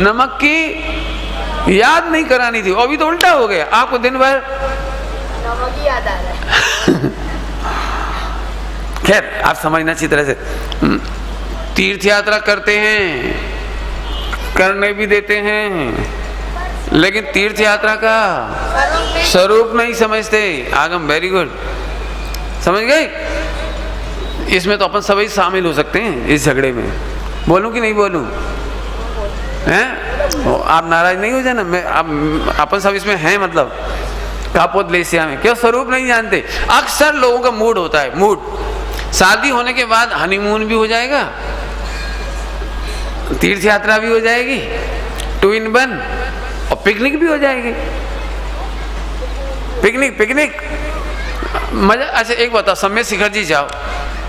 नमक की याद नहीं करानी थी, अभी तो उल्टा हो गया, आपको दिन भर नमक ही याद आ रहा है। खैर आप समझना अच्छी तरह से। तीर्थ यात्रा करते हैं, करने भी देते हैं, लेकिन तीर्थ यात्रा का स्वरूप नहीं समझते। आगम वेरी गुड, समझ गए? इसमें तो अपन सभी शामिल हो सकते हैं इस झगड़े में। बोलूं कि नहीं बोलूं? हैं? आप नाराज नहीं हो जाना, मैं अपन सब इसमें हैं, मतलब कापोत लेसिया में क्यों स्वरूप नहीं जानते। अक्सर लोगों का मूड होता है, मूड शादी होने के बाद हनीमून भी हो जाएगा, तीर्थ यात्रा भी हो जाएगी, 2 in 1 और पिकनिक भी हो जाएगी। पिकनिक मजा। अच्छा एक बताओ, सम्य शिखर जी जाओ,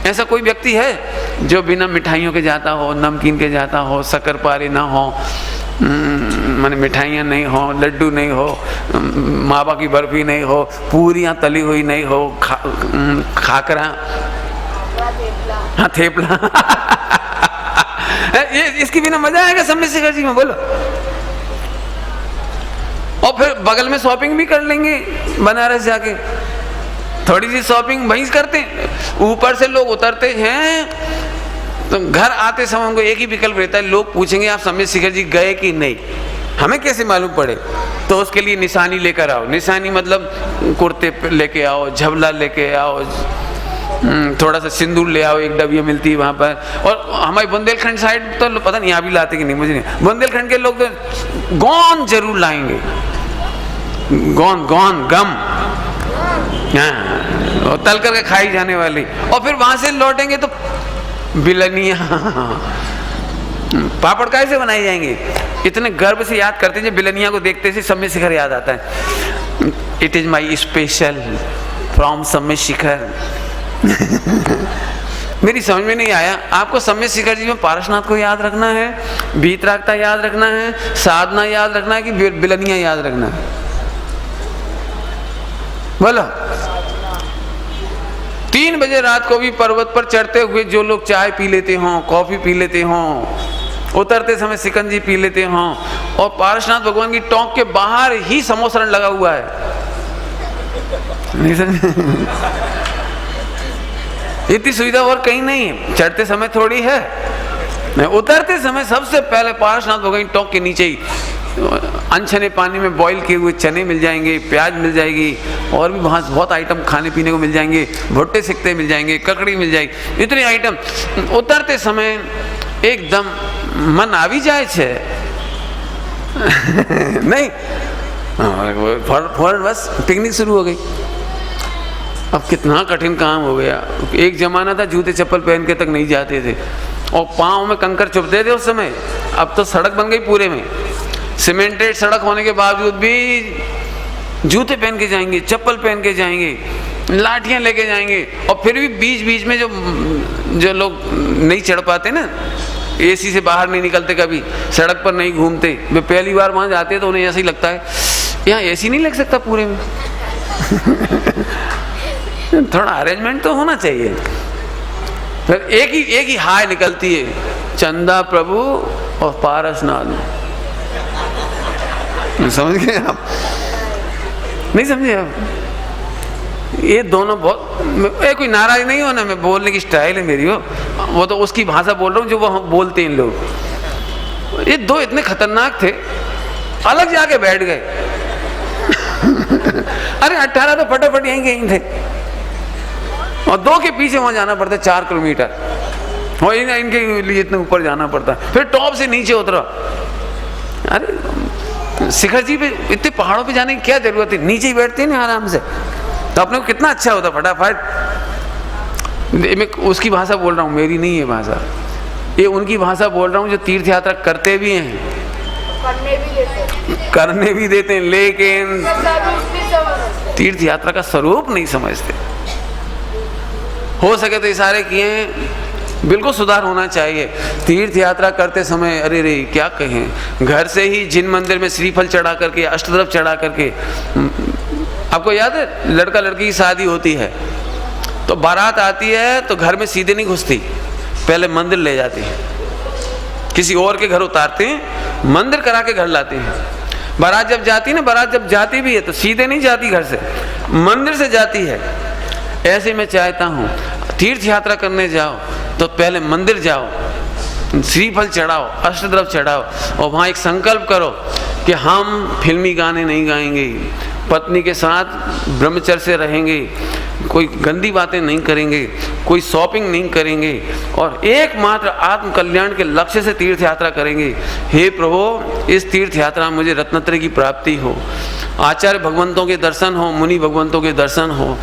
ऐसा कोई व्यक्ति है जो बिना मिठाइयों के जाता हो, नमकीन के जाता हो, शक्करपारे ना हो, माने मिठाइयाँ नहीं हो, लड्डू नहीं हो, मावा की बर्फी नहीं हो, पूरियाँ तली हुई नहीं हो, खाकरा, हाँ थेपला ये इसके बिना मजा आएगा सम्य शिखर जी में? बोलो। और फिर बगल में शॉपिंग भी कर लेंगे, बनारस जाके थोड़ी सी शॉपिंग वहीं करते हैं। ऊपर से लोग उतरते हैं तो घर आते समय उनको एक ही विकल्प रहता है, लोग पूछेंगे आप सम्य शिखर जी गए कि नहीं। हमें कैसे मालूम पड़े? तो उसके लिए निशानी लेकर आओ। निशानी मतलब कुर्ते लेके आओ, झबला लेके आओ, थोड़ा सा सिंदूर ले आओ, एक डबिया मिलती है वहाँ पर। और हमारे बुंदेलखंड साइड तो पता नहीं यहाँ भी लाते कि नहीं, मुझे नहीं। बुंदेलखंड के लोग तो गोंद जरूर लाएंगे, गोंद गम, हाँ, और तल करके खाई जाने वाली। और फिर वहां से लौटेंगे तो बिलनिया पापड़ कैसे बनाई जाएंगे? इतने गर्व से याद करते हैं, जब बिलनिया को देखते से सम्य शिखर याद आता है। It is my special from सम्य शिखर। मेरी समझ में नहीं आया, आपको सम्य शिखर जी में पारसनाथ को याद रखना है, भीतरागता याद रखना है, साधना याद रखना है कि बिलनिया याद रखना है? बोलो। 3 बजे रात को भी पर्वत पर चढ़ते हुए जो लोग चाय पी लेते हों, कॉफी पी लेते हों, उतरते समय सिकंजी पी लेते हों, और पारसनाथ भगवान की टोंक के बाहर ही समोसरण लगा हुआ है, नहीं समझे? इतनी सुविधा और कहीं नहीं है, चढ़ते समय थोड़ी है, उतरते समय सबसे पहले पारसनाथ भगवान की टोंक के नीचे ही अनछने पानी में बॉईल किए हुए चने मिल जाएंगे, प्याज मिल जाएगी, और भी वहाँ बहुत आइटम खाने पीने को मिल जाएंगे, भुट्टे सिकते मिल जाएंगे, ककड़ी मिल जाएगी, इतने आइटम। उतरते समय एकदम मन आवी जाए छे नहीं, फौरन बस पिकनिक शुरू हो गई। अब कितना कठिन काम हो गया। एक जमाना था जूते चप्पल पहन के तक नहीं जाते थे और पाँव में कंकर चुभते थे उस समय। अब तो सड़क बन गई पूरे में, सीमेंटेड सड़क होने के बावजूद भी जूते पहन के जाएंगे, चप्पल पहन के जाएंगे, लाठियां लेके जाएंगे। और फिर भी बीच बीच में जो लोग नहीं चढ़ पाते ना, एसी से बाहर नहीं निकलते, कभी सड़क पर नहीं घूमते, वे पहली बार वहां जाते हैं तो उन्हें ऐसा ही लगता है यहाँ एसी नहीं लग सकता पूरे में। थोड़ा अरेंजमेंट तो होना चाहिए। फिर एक ही हाय निकलती है, चंदा प्रभु और पारसनाथ। समझ गए आप? नहीं समझे आप? ये दोनों बहुत, कोई नाराज नहीं होना, मैं बोलने की स्टाइल है मेरी, वो तो उसकी भाषा बोल रहा हूँ जो वो बोलते हैं लोग। ये दो इतने खतरनाक थे, अलग जाके बैठ गए। अरे 18 तो फटाफट यहीं थे, और 2 के पीछे वहां जाना पड़ता है 4 किलोमीटर, और इनके लिए इतने ऊपर जाना पड़ता है। फिर टॉप से नीचे उतरा। अरे शिखर जी पे इतने पहाड़ों पे जाने की क्या जरूरत है, नीचे ही बैठते हैं ना आराम से, तो अपने को कितना अच्छा होता फटाफट। मैं उसकी भाषा बोल रहा हूँ, मेरी नहीं है भाषा, ये उनकी भाषा बोल रहा हूँ जो तीर्थ यात्रा करते भी हैं, करने भी देते हैं, लेकिन तीर्थ यात्रा का स्वरूप नहीं समझते। हो सके तो इशारे किए हैं, बिल्कुल सुधार होना चाहिए। तीर्थ यात्रा करते समय अरे रे क्या कहें, घर से ही जिन मंदिर में श्रीफल चढ़ा करके, अष्टदरव चढ़ा करके, आपको याद है लड़का लड़की की शादी होती है तो बारात आती है तो घर में सीधे नहीं घुसती, पहले मंदिर ले जाती है, किसी और के घर उतारते हैं मंदिर करा के घर लाते हैं। बारात जब जाती ना, बारात जब जाती भी है तो सीधे नहीं जाती घर से, मंदिर से जाती है। ऐसे मैं चाहता हूँ तीर्थ यात्रा करने जाओ तो पहले मंदिर जाओ, श्रीफल चढ़ाओ, अष्टद्रव्य चढ़ाओ और वहाँ एक संकल्प करो कि हम फिल्मी गाने नहीं गाएंगे, पत्नी के साथ ब्रह्मचर्य से रहेंगे, कोई गंदी बातें नहीं करेंगे, कोई शॉपिंग नहीं करेंगे और एकमात्र आत्म कल्याण के लक्ष्य से तीर्थ यात्रा करेंगे। हे प्रभु, इस तीर्थ यात्रा में मुझे रत्नत्रय की प्राप्ति हो, आचार्य भगवंतों के दर्शन हो, मुनि भगवंतों के दर्शन हो।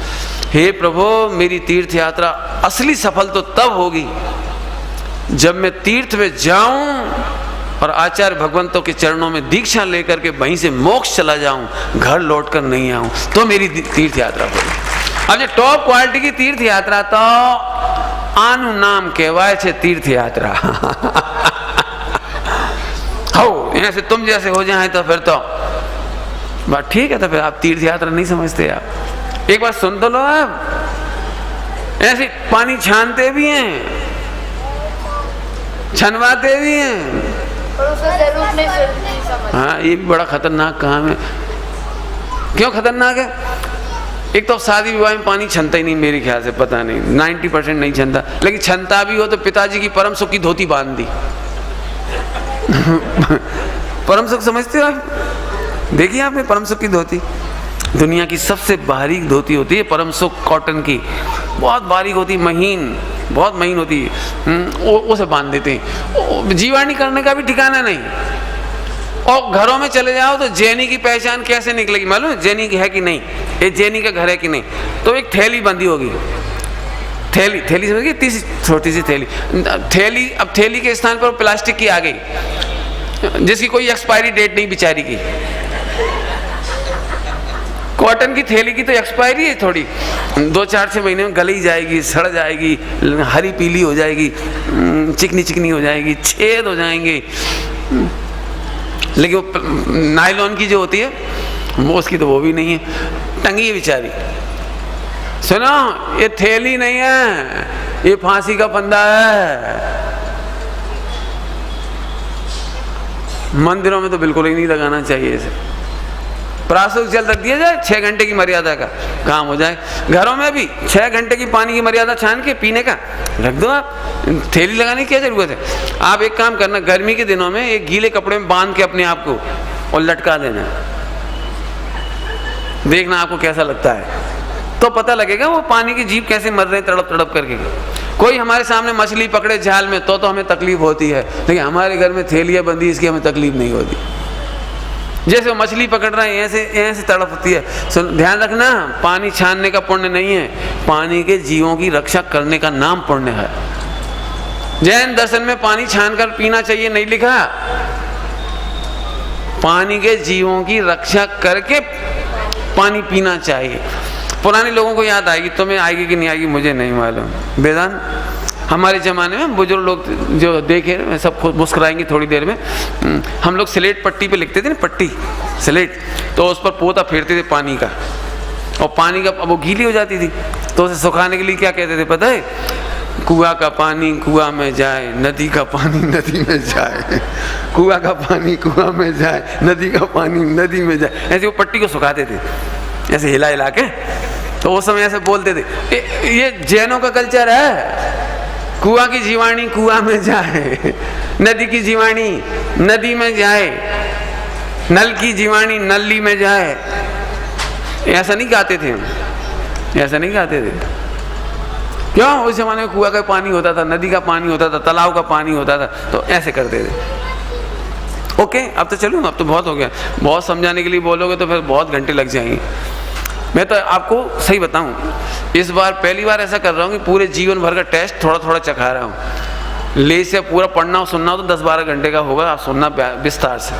हे प्रभु, मेरी तीर्थ यात्रा असली सफल तो तब होगी जब मैं तीर्थ में जाऊं और आचार्य भगवंतों के चरणों में दीक्षा लेकर के वहीं से मोक्ष चला जाऊं, घर लौटकर नहीं आऊं, तो मेरी तीर्थ यात्रा होगी। अब ये टॉप क्वालिटी की तीर्थ यात्रा तो आनु नाम कहवाय छे तीर्थ यात्रा। हो ऐसे तुम जैसे हो जाए तो फिर तो बात ठीक है, तो फिर आप तीर्थ यात्रा नहीं समझते। आप एक बार सुन तो लो, आप ऐसे पानी छानते भी हैं, छनवाते भी हैं, पर उसे जरूर नहीं समझ। हाँ, ये भी बड़ा खतरनाक काम है। क्यों खतरनाक है? एक तो शादी विवाह में पानी छनता ही नहीं, मेरे ख्याल से, पता नहीं 90% नहीं छनता, लेकिन छनता भी हो तो पिताजी की परम सुख की धोती बांध दी। परम सुख समझते हो आप? देखिए आपने परम सुख की धोती, दुनिया की सबसे बारीक धोती होती है परम सुख कॉटन की, बहुत बारीक होती, महीन, बहुत महीन होती है, उसे बांध देते हैं। जीवानी करने का भी ठिकाना नहीं। और घरों में चले जाओ तो जैनी की पहचान कैसे निकलेगी मालूम है? जैनी की है कि नहीं, ये जैनी का घर है कि नहीं, तो एक थैली बंधी होगी, थैली समझ गए, इतनी छोटी सी थैली। अब थैली के स्थान पर प्लास्टिक की आ गई, जिसकी कोई एक्सपायरी डेट नहीं बेचारी की। कॉटन की थैली की तो एक्सपायरी है थोड़ी, 2-4-6 महीने में गली जाएगी, सड़ जाएगी, हरी पीली हो जाएगी, चिकनी चिकनी हो जाएगी, छेद हो जाएंगे। लेकिन वो नायलॉन की जो होती है वो, उसकी तो वो भी नहीं है, टंगी है बेचारी। सुनो, ये थैली नहीं है, ये फांसी का फंदा है। मंदिरों में तो बिल्कुल ही नहीं लगाना चाहिए इसे। प्रासुक जल रख दिया जाए, 6 घंटे की मर्यादा का काम हो जाए। घरों में भी 6 घंटे की पानी की मर्यादा छान के पीने का रख दो। आप थैली लगाने की क्या जरूरत है? आप एक काम करना, गर्मी के दिनों में एक गीले कपड़े में बांध के अपने आप को और लटका देना, देखना आपको कैसा लगता है, तो पता लगेगा वो पानी की जीभ कैसे मर रहे हैं तड़प तड़प करके। कोई हमारे सामने मछली पकड़े जाल में तो हमें तकलीफ होती है, लेकिन हमारे घर में थैलियाँ बंदी, इसकी हमें तकलीफ नहीं होती। जैसे वो मछली पकड़ रहे हैं ऐसे तड़प होती है। सुन, ध्यान रखना, पानी छानने का पुण्य नहीं है, पानी के जीवों की रक्षा करने का नाम पुण्य है। जैन दर्शन में पानी छानकर पीना चाहिए नहीं लिखा, पानी के जीवों की रक्षा करके पानी पीना चाहिए। पुराने लोगों को याद आएगी, तुम्हें आएगी कि नहीं आएगी मुझे नहीं मालूम। वेदांत, हमारे ज़माने में बुजुर्ग लोग जो देखे सब खुद मुस्कुराएंगे थोड़ी देर में, हम लोग स्लेट पट्टी पे लिखते थे ना, पट्टी स्लेट, तो उस पर पोता फेरते थे पानी का, और पानी का वो गीली हो जाती थी तो उसे सुखाने के लिए क्या कहते थे पता है? कुआं का पानी कुआं में जाए, नदी का पानी नदी में जाए, कुआं का पानी कुआं में जाए, नदी का पानी नदी में जाए। ऐसे वो पट्टी को सुखाते थे, ऐसे हिला हिला के, तो उस समय ऐसे बोलते थे। ये जैनों का कल्चर है। कुआं की जीवाणी कुआं में जाए, नदी की जीवाणी नदी में जाए, नल की जीवाणी नली में जाए। ऐसा नहीं गाते थे हम, ऐसा नहीं गाते थे। क्यों? उस जमाने में कुआं का पानी होता था, नदी का पानी होता था, तालाब का पानी होता था, तो ऐसे करते थे। ओके, अब तो चलो, अब तो बहुत हो गया। बहुत समझाने के लिए बोलोगे तो फिर बहुत घंटे लग जाएंगे। मैं तो आपको सही बताऊं, इस बार पहली बार ऐसा कर रहा हूं कि पूरे जीवन भर का टेस्ट थोड़ा थोड़ा चखा रहा हूं। ले से पूरा पढ़ना हो सुनना हो तो 10-12 घंटे का होगा, आप सुनना विस्तार से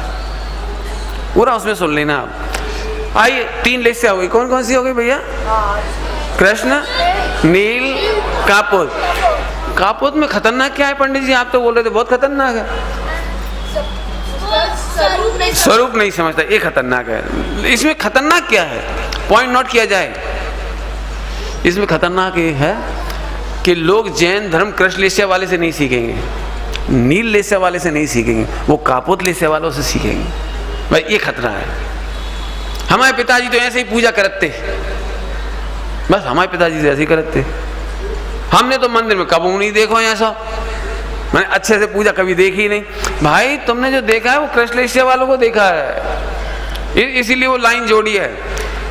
पूरा, उसमें सुन लेना आप। आइए, 3 लेस से हो गई। कौन कौन सी हो गई भैया? कृष्ण, नील, कापोत। कापोत में खतरनाक क्या है पंडित जी? आप तो बोल रहे थे बहुत खतरनाक है। स्वरूप नहीं समझता, ये खतरनाक है। इसमें खतरनाक क्या है? पॉइंट नोट किया जाए। इसमें खतरनाक ये है कि लोग जैन धर्म कृष्ण लेस्या वाले से नहीं सीखेंगे। नील लेसे वाले से नहीं सीखेंगे, वो कापोत लेसे वालों से सीखेंगे। भाई ये खतरा है। हमारे पिताजी तो ऐसे ही पूजा करते, बस हमारे पिताजी से ऐसे ही करते। हमने तो मंदिर में कभी नहीं देखो ऐसा, मैंने अच्छे से पूजा कभी देखी नहीं। भाई तुमने जो देखा है वो कृष्ण वालों को देखा है, इसीलिए वो लाइन जोड़ी है,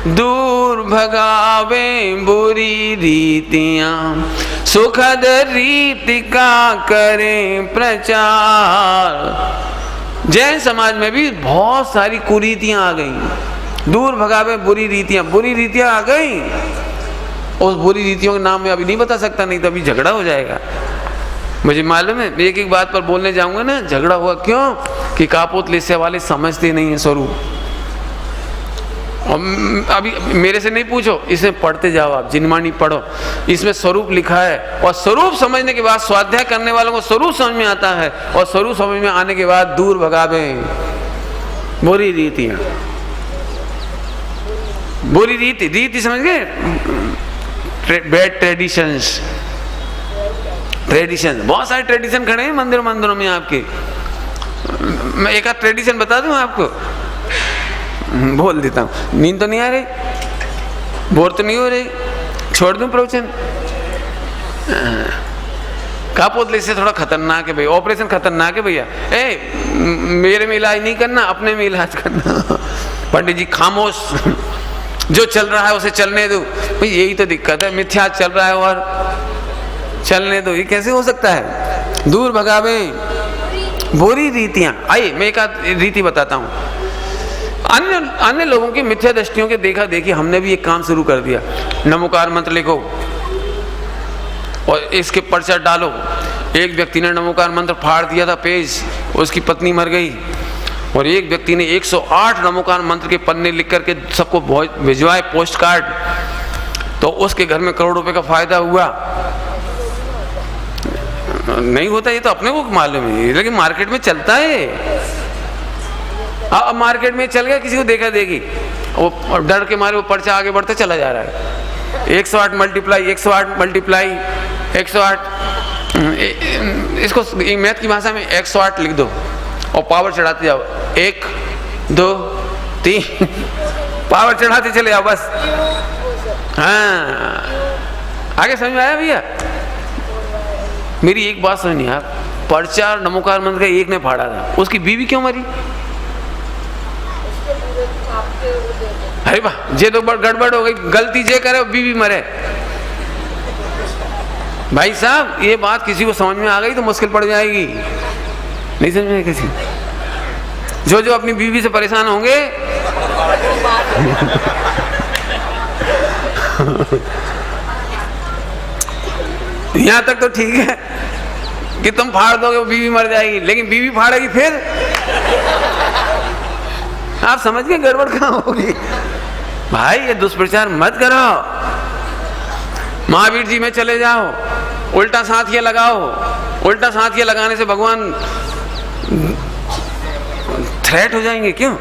दूर भगावे बुरी रीतियां, सुखद रीति का करें प्रचार। जैन समाज में भी बहुत सारी कुरीतियां आ गई, दूर भगावे बुरी रीतियां आ गई। उस बुरी रीतियों के नाम में अभी नहीं बता सकता, नहीं तो अभी झगड़ा हो जाएगा। मुझे मालूम है, एक एक बात पर बोलने जाऊंगा ना झगड़ा हुआ। क्यों? कि कापोत लेसे वाले समझते नहीं है स्वरूप। अभी मेरे से नहीं पूछो, इसमें पढ़ते जाओ आप, जिनमानी पढ़ो, इसमें स्वरूप लिखा है। और स्वरूप समझने के बाद स्वाध्याय करने वालों को स्वरूप समझ में आता है, और स्वरूप समझ में आने के बाद दूर भगावे बुरी रीतियां। बुरी रीति समझ गए? Bad traditions. बहुत सारे ट्रेडिशन खड़े हैं मंदिरों में आपके। मैं एक आध ट्रेडिशन बता दूं आपको, बोल देता हूँ। नींद तो नहीं आ रही, बोर तो नहीं हो रही, छोड़ दूं प्रवचन? कापोतले से थोड़ा खतरनाक है भाई, ऑपरेशन खतरनाक है भैया। मेरे में इलाज नहीं करना, अपने में इलाज करना। पंडित जी खामोश, जो चल रहा है उसे चलने दो। भाई यही तो दिक्कत है, मिथ्या चल रहा है और चलने दो, ये कैसे हो सकता है? दूर भगावे बुरी रीतियां। आइए मैं एक आध रीति बताता हूँ। अन्य लोगों की मिथ्या दृष्टियों के देखा देखी हमने भी एक काम शुरू कर दिया। नमोकार मंत्र लिखो और इसके पर्चा डालो। एक व्यक्ति ने नमोकार मंत्र फाड़ दिया था पेज, उसकी पत्नी मर गई। और एक व्यक्ति ने 108 नमोकार मंत्र के पन्ने लिख करके सबको भिजवाए पोस्ट कार्ड, तो उसके घर में करोड़ रुपए का फायदा हुआ। नहीं होता ये तो अपने को मालूम है, लेकिन मार्केट में चलता है। अब मार्केट में चल गया, किसी को देखा देखी, वो डर के मारे वो पर्चा आगे बढ़ते चला जा रहा है। 108 मल्टीप्लाई 108, इसको मैथ की भाषा में 108 लिख दो और पावर चढ़ाते जाओ। 1 2 3 पावर चढ़ाते चले जाओ बस। हाँ, आगे समझ में आया भैया? मेरी एक बात समझनी आप, पर्चा नमोकार मंत्र का एक ने फाड़ा था, उसकी बीवी क्यों मरी? अरे वाह, जे तो गड़बड़ हो गई, गलती जे करे बीवी मरे। भाई साहब ये बात किसी को समझ में आ गई तो मुश्किल पड़ जाएगी। नहीं समझ में किसी? जो अपनी बीवी से परेशान होंगे यहां तक तो ठीक है कि तुम फाड़ दोगे वो बीवी मर जाएगी, लेकिन बीवी फाड़ेगी फिर आप समझ गए गड़बड़ कहां होगी। भाई ये दुष्प्रचार मत करो। महावीर जी में चले जाओ, उल्टा साथिया लगाओ। उल्टा साथिया लगाने से भगवान थ्रेट हो जाएंगे। क्यों?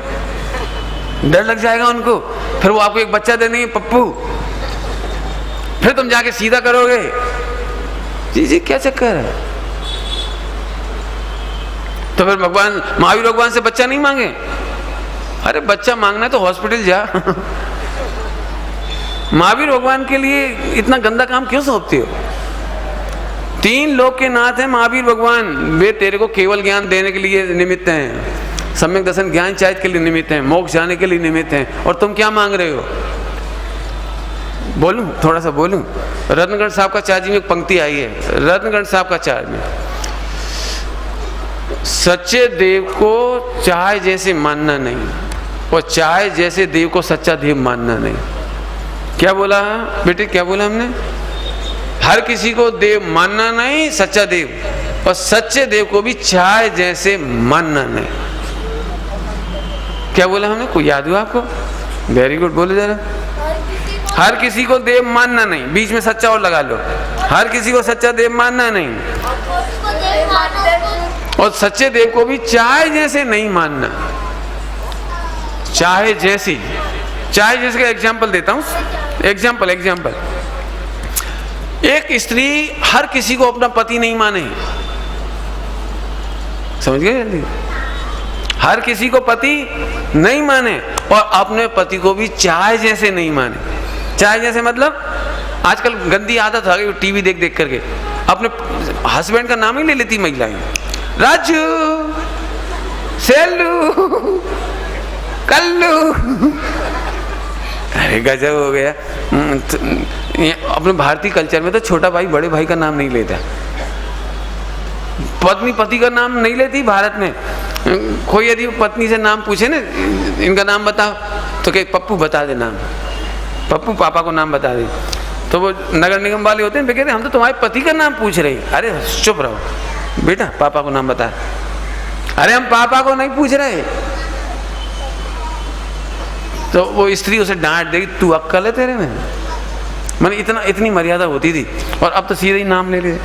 डर लग जाएगा उनको, फिर वो आपको एक बच्चा दे देंगे पप्पू, फिर तुम जाके सीधा करोगे। जी क्या चक्कर है? तो फिर भगवान महावीर भगवान से बच्चा नहीं मांगे? अरे बच्चा मांगना है तो हॉस्पिटल जा। महावीर भगवान के लिए इतना गंदा काम क्यों सौंपते हो? 3 लोक के नाथ हैं महावीर भगवान, वे तेरे को केवल ज्ञान देने के लिए निमित्त हैं, सम्यक दर्शन ज्ञान चाहिए के लिए निमित्त हैं, मोक्ष जाने के लिए निमित्त हैं। और तुम क्या मांग रहे हो? बोलूं, थोड़ा सा बोलूं। रत्नगढ़ साहब का चार्ज में एक पंक्ति आई है, रत्नगढ़ साहब का चार्ज में, सच्चे देव को चाहे जैसे मानना नहीं और चाहे जैसे देव को सच्चा देव मानना नहीं। क्या बोला बेटे, क्या बोला हमने? हर किसी को देव मानना नहीं, सच्चा देव, और सच्चे देव को भी चाहे जैसे मानना नहीं। क्या बोला हमने? कोई याद हुआ आपको? वेरी गुड, बोले जरा। हर किसी को देव मानना नहीं, बीच में सच्चा और लगा लो। हर किसी को सच्चा देव मानना नहीं और सच्चे देव को भी चाहे जैसे नहीं मानना। चाहे जैसे का एग्जाम्पल देता हूं। एग्जाम्पल एक स्त्री हर किसी को अपना पति नहीं माने, समझ गए जल्दी? हर किसी को पति नहीं माने और अपने पति को भी चाय जैसे नहीं माने। चाय जैसे मतलब आजकल गंदी आदत आ गई टीवी देख देख करके अपने हस्बैंड का नाम ही ले लेती महिलाएं, राजू, सेलू, कल्लू। अरे गजब हो गया। अपने भारतीय कल्चर में तो छोटा भाई बड़े भाई का नाम नहीं लेता, पत्नी पति का नाम नहीं लेती। भारत में कोई यदि पत्नी से नाम पूछे ना, इनका नाम बताओ, तो कहे पप्पू बता दे नाम, पप्पू पापा को नाम बता दे। तो वो नगर निगम वाले होते हैं, वे कहते हैं हम तो तुम्हारे पति का नाम पूछ रहे हैं। अरे चुप रहो बेटा, पापा को नाम बता। अरे हम पापा को नहीं पूछ रहे। तो वो स्त्री उसे डांट देगी, तू अक्कल है तेरे में? मैंने इतनी मर्यादा होती थी, और अब तो सीधे ही नाम ले रहे।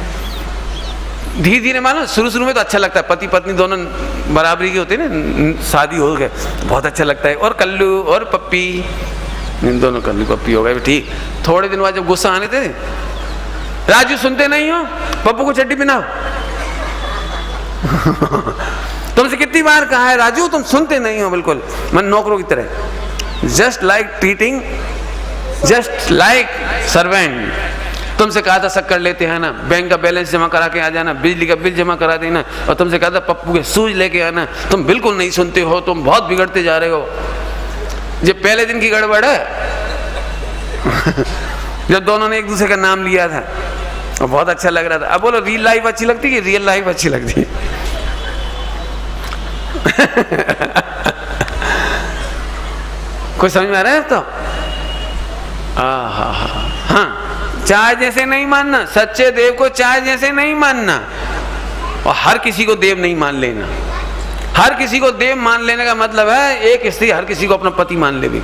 धीरे धीरे मानो शुरू में तो अच्छा लगता है, पति पत्नी दोनों बराबरी के होते हैं ना, शादी हो गए बहुत अच्छा लगता है। और कल्लू और पप्पी, इन दोनों कल्लू पप्पी हो गए ठीक। थोड़े दिन बाद जब गुस्सा आने थे, राजू सुनते नहीं हो, पप्पू को चड्डी पहनाओ। तुमसे कितनी बार कहा है राजू, तुम सुनते नहीं हो बिल्कुल, मन नौकरों की तरह। Just like treating, just like servant. तुमसे कहा था शक्कर लेते हैं ना, बैंक का बैलेंस जमा करा के आ जाना, बिजली का बिल जमा करा देना, और तुमसे कहा था पप्पू के शूज लेके आना, तुम बिल्कुल नहीं सुनते हो, तुम बहुत बिगड़ते जा रहे हो। ये पहले दिन की गड़बड़ है। जब दोनों ने एक दूसरे का नाम लिया था और बहुत अच्छा लग रहा था। अब बोलो रियल लाइफ अच्छी लगती है कि रियल लाइफ अच्छी लगती है? कोई समझ में आ रहा है? तो हाँ, चाय जैसे नहीं मानना, सच्चे देव को चाय जैसे नहीं मानना, और हर किसी को देव नहीं मान लेना। हर किसी को देव मान लेने का मतलब है एक स्त्री हर किसी को अपना पति मान ले भी।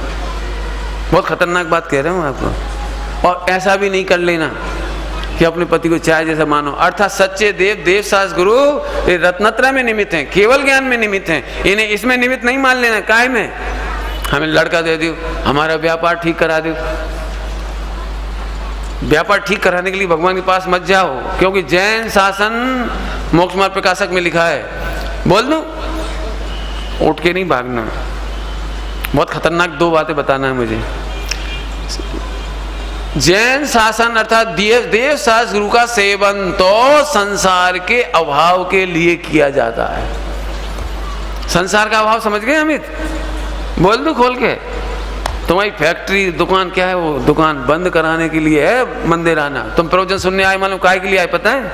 बहुत खतरनाक बात कह रहा हूँ आपको। और ऐसा भी नहीं कर लेना कि अपने पति को चाय जैसा मानो। अर्थात सच्चे देव, देव शास्त्र गुरु ये रत्नत्रय में निमित्त हैं, केवल ज्ञान में निमित्त हैं, इन्हें इसमें निमित्त नहीं मान लेना। काय में हमें लड़का दे दो, हमारा व्यापार ठीक करा दो। व्यापार ठीक कराने के लिए भगवान के पास मत जाओ, क्योंकि जैन शासन मोक्ष मार्ग प्रकाशक में लिखा है, बोल दूं, उठ के नहीं भागना। बहुत खतरनाक दो बातें बताना है मुझे। जैन शासन अर्थात देव शास्त्र गुरु का सेवन तो संसार के अभाव के लिए किया जाता है। संसार का अभाव समझ गए अमित? बोल दूं खोल के? तुम्हारी फैक्ट्री दुकान क्या है, वो दुकान बंद कराने के लिए है मंदिर आना। तुम प्रवचन सुनने आए, मालूम काहे के लिए आए पता है?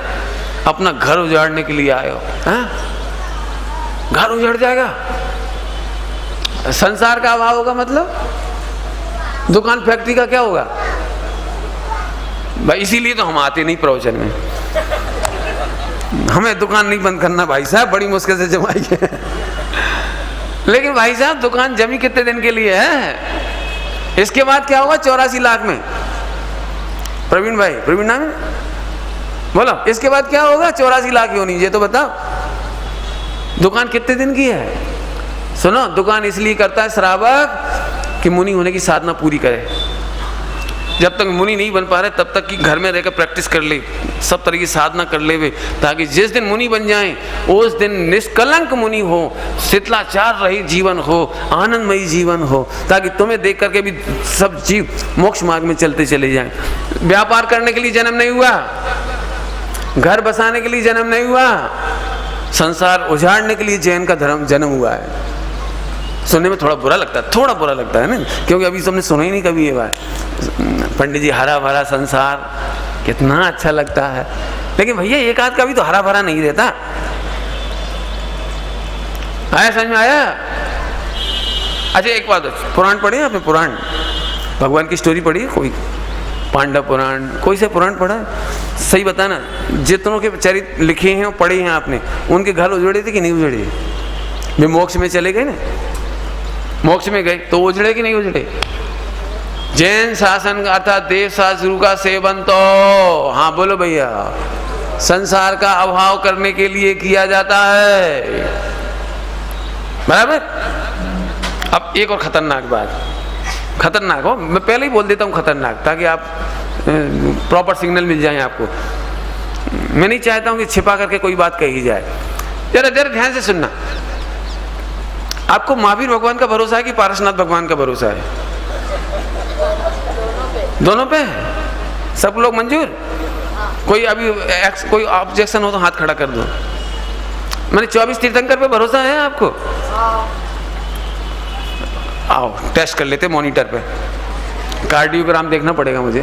अपना घर उजाड़ने के लिए आए हो। घर उजड़ जाएगा, संसार का अभाव होगा, मतलब दुकान फैक्ट्री का क्या होगा भाई? इसीलिए तो हम आते नहीं प्रवचन में। हमें दुकान नहीं बंद करना भाई साहब, बड़ी मुश्किल से जमाई है। लेकिन भाई साहब दुकान जमी कितने दिन के लिए है? इसके बाद क्या होगा 84 लाख में? प्रवीण भाई, प्रवीण नाम है, बोलो इसके बाद क्या होगा? 84 लाख ही होनी, ये तो बताओ। दुकान कितने दिन की है? सुनो, दुकान इसलिए करता है श्रावक कि मुनि होने की साधना पूरी करे। जब तक मुनि नहीं बन पा रहे तब तक कि घर में रहकर प्रैक्टिस कर ले, सब तरह की साधना कर ले वे, ताकि जिस दिन मुनि बन जाएं उस दिन निष्कलंक मुनि हो, शिथिलाचार रहित जीवन हो, आनंदमयी जीवन हो, ताकि तुम्हें देख करके भी सब जीव मोक्ष मार्ग में चलते चले जाएं। व्यापार करने के लिए जन्म नहीं हुआ, घर बसाने के लिए जन्म नहीं हुआ, संसार उजाड़ने के लिए जैन का धर्म जन्म हुआ है। सुनने में थोड़ा बुरा लगता है, थोड़ा बुरा लगता है ना, क्योंकि अभी तुमने सुना ही नहीं कभी ये बात। पंडित जी हरा भरा संसार कितना अच्छा लगता है, लेकिन भैया एक आध का भी तो हरा भरा नहीं रहता। आया समझ में आया? अच्छा एक बात, पुराण पढ़े आपने? पुराण भगवान की स्टोरी पढ़ी? कोई पांडव पुराण, कोई से पुराण पढ़ा? सही बताना, जितनों के चरित्र लिखे हैं पढ़े हैं आपने, उनके घर उजड़े थे कि नहीं उजड़े? वे मोक्ष में चले गए ना, मोक्ष में गए तो उजड़े कि नहीं उजड़े? जैन शासन अर्थात देव शास्त्र गुरु का सेवन तो, हाँ बोलो भैया, संसार का अभाव करने के लिए किया जाता है, बराबर। अब एक और खतरनाक बात, खतरनाक हो, मैं पहले ही बोल देता हूँ खतरनाक, ताकि आप प्रॉपर सिग्नल मिल जाए आपको। मैं नहीं चाहता हूँ कि छिपा करके कोई बात कही जाए। जरा जरा ध्यान से सुनना। आपको महावीर भगवान का भरोसा है कि पारसनाथ भगवान का भरोसा है? दोनों पे सब लोग मंजूर? कोई अभी कोई ऑब्जेक्शन हो तो हाथ खड़ा कर दो। मैंने 24 तीर्थंकर पे भरोसा है आपको? आओ टेस्ट कर लेते मॉनिटर पे, कार्डियोग्राम देखना पड़ेगा मुझे।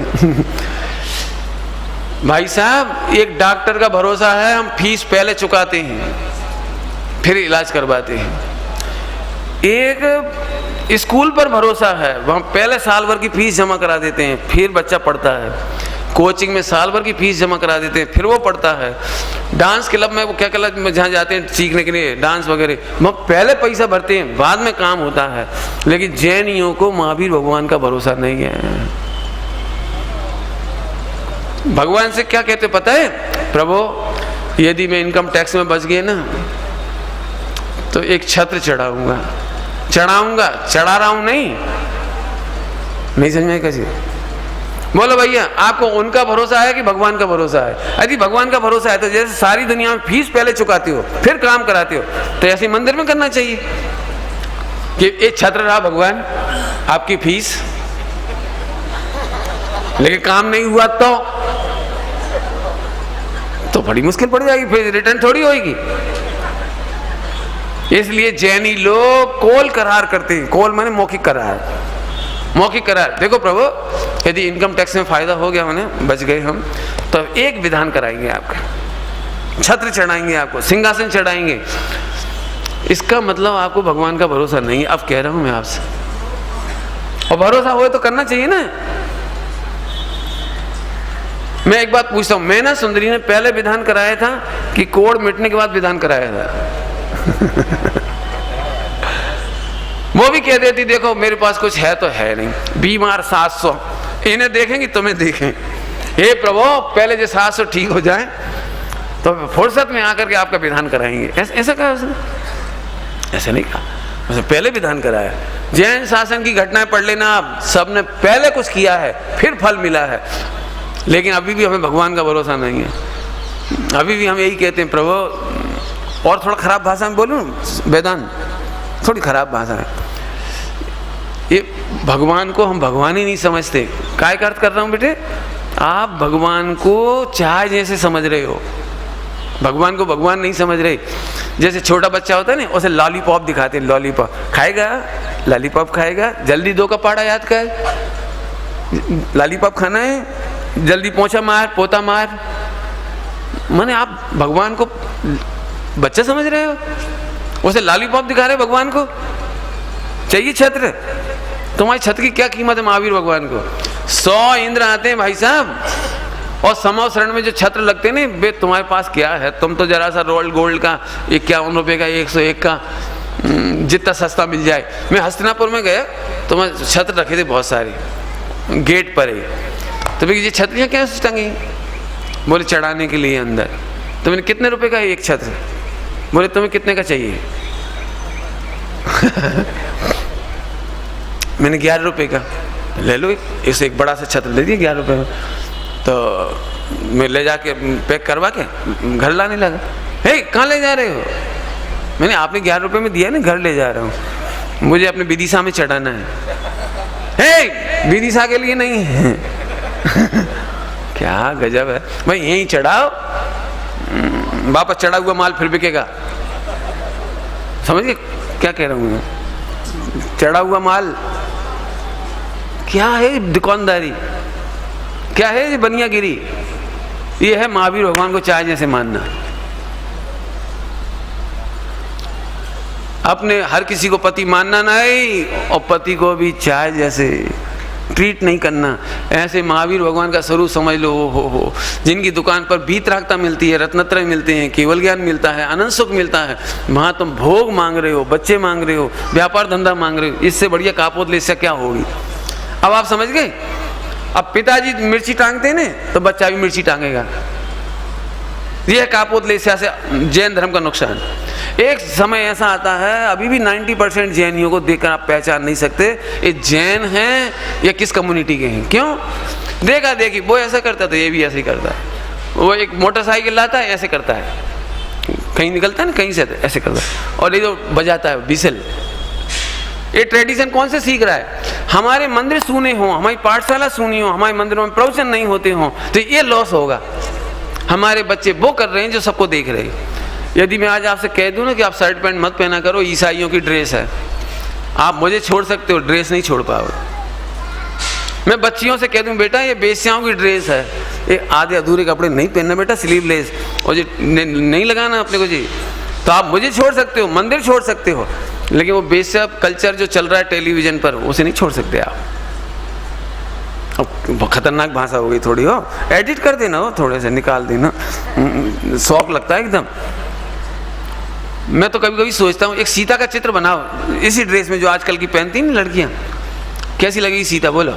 भाई साहब, एक डॉक्टर का भरोसा है, हम फीस पहले चुकाते हैं फिर इलाज करवाते हैं। एक स्कूल पर भरोसा है, वहाँ पहले साल भर की फीस जमा करा देते हैं फिर बच्चा पढ़ता है। कोचिंग में साल भर की फीस जमा करा देते हैं फिर वो पढ़ता है। डांस क्लब में वो क्या क्लब में जहाँ जाते हैं सीखने के लिए डांस वगैरह, वहाँ पहले पैसा भरते हैं बाद में काम होता है। लेकिन जैनियों को महावीर भगवान का भरोसा नहीं है। भगवान से क्या कहते पता है? प्रभु यदि मैं इनकम टैक्स में बच गए ना तो एक छत्र चढ़ाऊंगा। चढ़ा रहा हूं नहीं समझ में कैसे? बोलो भैया, आपको उनका भरोसा है कि भगवान का भरोसा है? यदि भगवान का भरोसा है तो जैसे सारी दुनिया में फीस पहले चुकाते हो फिर काम कराते हो, तो ऐसे मंदिर में करना चाहिए कि एक छत्र रहा भगवान आपकी फीस, लेकिन काम नहीं हुआ तो बड़ी मुश्किल पड़ जाएगी, फिर रिटर्न थोड़ी होगी। इसलिए जैनी लोग कोल करार करते हैं। कोल माने मौखिक करार। देखो प्रभु, यदि इनकम टैक्स में फायदा हो गया, मैंने बच गए हम, तो एक विधान कराएंगे आपका, छत्र चढ़ाएंगे, आपको सिंहासन चढ़ाएंगे। इसका मतलब आपको भगवान का भरोसा नहीं है। अब कह रहा हूं मैं आपसे, और भरोसा हो तो करना चाहिए ना। मैं एक बात पूछता हूं, मैं ना सुंदरी ने पहले विधान कराया था कि कोड़ मिटने के बाद विधान कराया था? वो भी कह देती देखो मेरे पास कुछ है तो है नहीं, बीमार 700, इन्हें देखेंगे तुम्हें देखें। हे प्रभु, पहले जो 700 ठीक हो जाए तो फुर्सत में आकर के आपका विधान कराएंगे। ऐसा कहा उसने? ऐसे नहीं कहा, उसने पहले विधान कराया। जैन शासन की घटनाएं पढ़ लेना आप, सबने पहले कुछ किया है फिर फल मिला है। लेकिन अभी भी हमें भगवान का भरोसा नहीं है। अभी भी हम यही कहते हैं प्रभु, और थोड़ा खराब भाषा में बोलूं, वेदांत थोड़ी खराब भाषा है ये। भगवान को हम भगवान ही नहीं समझते। काय का अर्थ कर रहा हूं बेटे? आप भगवान को चाय जैसे समझ रहे हो, भगवान को भगवान नहीं समझ रहे। जैसे छोटा बच्चा होता है ना, उसे लॉलीपॉप दिखाते हैं, लॉलीपॉप खाएगा, लॉलीपॉप खाएगा, जल्दी 2 का पहाड़ा याद कर, लॉलीपॉप खाना है, जल्दी पोछा मार, पोता मार। माने आप भगवान को बच्चा समझ रहे हो, उसे लॉलीपॉप दिखा रहे भगवान को। चाहिए छत्र? तुम्हारी छत्र की क्या कीमत है महावीर भगवान को? 100 इंद्र आते हैं भाई साहब, और समव शरण में जो छत्र लगते हैं ना, बे तुम्हारे पास क्या है? तुम तो जरा सा रोल गोल्ड का 51 रुपये का, 101 का, जितना सस्ता मिल जाए। मैं हस्तिनापुर में गया तो मैं छत्र रखे थे बहुत सारे गेट पर ही। तो ये छतरियाँ क्या टंगी? बोले चढ़ाने के लिए अंदर। तो मैंने कितने रुपए का है एक छत्र? बोले तुम्हें कितने का चाहिए? मैंने 11 रुपए का। ले लो, इसे एक बड़ा सा छत्र ले दिया 11 रुपए में। तो मैं ले जाके पैक करवा के घर लाने लगा। हे कहाँ ले जा रहे हो? मैंने आपने 11 रुपए में दिया ना, घर ले जा रहा हूँ, मुझे अपने विदिशा में चढ़ाना है। हे विदिशा के लिए नहीं है। क्या गजब है भाई, यहीं चढ़ाओ, वापस चढ़ा हुआ माल फिर बिकेगा। समझ गए क्या कह रहा हूँ? चढ़ा हुआ माल क्या है? दुकानदारी क्या है? ये बनियागिरी। ये है महावीर भगवान को चाय जैसे मानना। अपने हर किसी को पति मानना नहीं, और पति को भी चाय जैसे ट्रीट नहीं करना। ऐसे महावीर भगवान का स्वरूप समझ लो। हो जिनकी दुकान पर वीतरागता मिलती है, रत्नत्रय मिलते हैं, केवल ज्ञान मिलता है, अनंत सुख मिलता है, वहाँ तुम भोग मांग रहे हो, बच्चे मांग रहे हो, व्यापार धंधा मांग रहे हो। इससे बढ़िया कापोदलेस्या क्या होगी? अब आप समझ गए? अब पिताजी मिर्ची टांगते हैं ना, तो बच्चा भी मिर्ची टांगेगा। यह कापोदलेस्या से जैन धर्म का नुकसान। एक समय ऐसा आता है, अभी भी 90% जैनियों को देखकर आप पहचान नहीं सकते ये जैन हैं या किस कम्युनिटी के हैं। क्यों? देखा देखी, वो ऐसा करता तो ये भी ऐसे ही करता है। वो एक मोटरसाइकिल लाता है, ऐसे करता है, कहीं निकलता है ना, कहीं से ऐसे करता है, और ये जो बजाता है बिसल, ये ट्रेडिशन कौन से सीख रहा है? हमारे मंदिर सूने हों, हमारी पाठशाला सूनी हो, हमारे मंदिरों में प्रवचन नहीं होते हों, तो ये लॉस होगा। हमारे बच्चे वो कर रहे हैं जो सबको देख रहे हैं। यदि मैं आज आपसे कह दूं ना कि आप शर्ट पैंट मत पहना करो, ईसाइयों की ड्रेस है, आप मुझे छोड़ सकते हो, ड्रेस नहीं छोड़ पाओगे। मैं बच्चियों से कह दूं बेटा ये बेश्याओं की ड्रेस है, ये आधे अधूरे कपड़े नहीं पहनना बेटा, स्लीवलेस, और जी नहीं लगाना अपने को जी, तो आप मुझे छोड़ सकते हो, मंदिर छोड़ सकते हो, लेकिन वो बेश्या कल्चर जो चल रहा है टेलीविजन पर, उसे नहीं छोड़ सकते आप। अब खतरनाक भाषा हो गई थोड़ी, हो एडिट कर देना, हो थोड़े से निकाल देना, शौक लगता है एकदम। मैं तो कभी कभी सोचता हूँ एक सीता का चित्र बनाओ इसी ड्रेस में जो आजकल की पहनती हैं लड़कियां, कैसी लगेगी सीता? बोलो।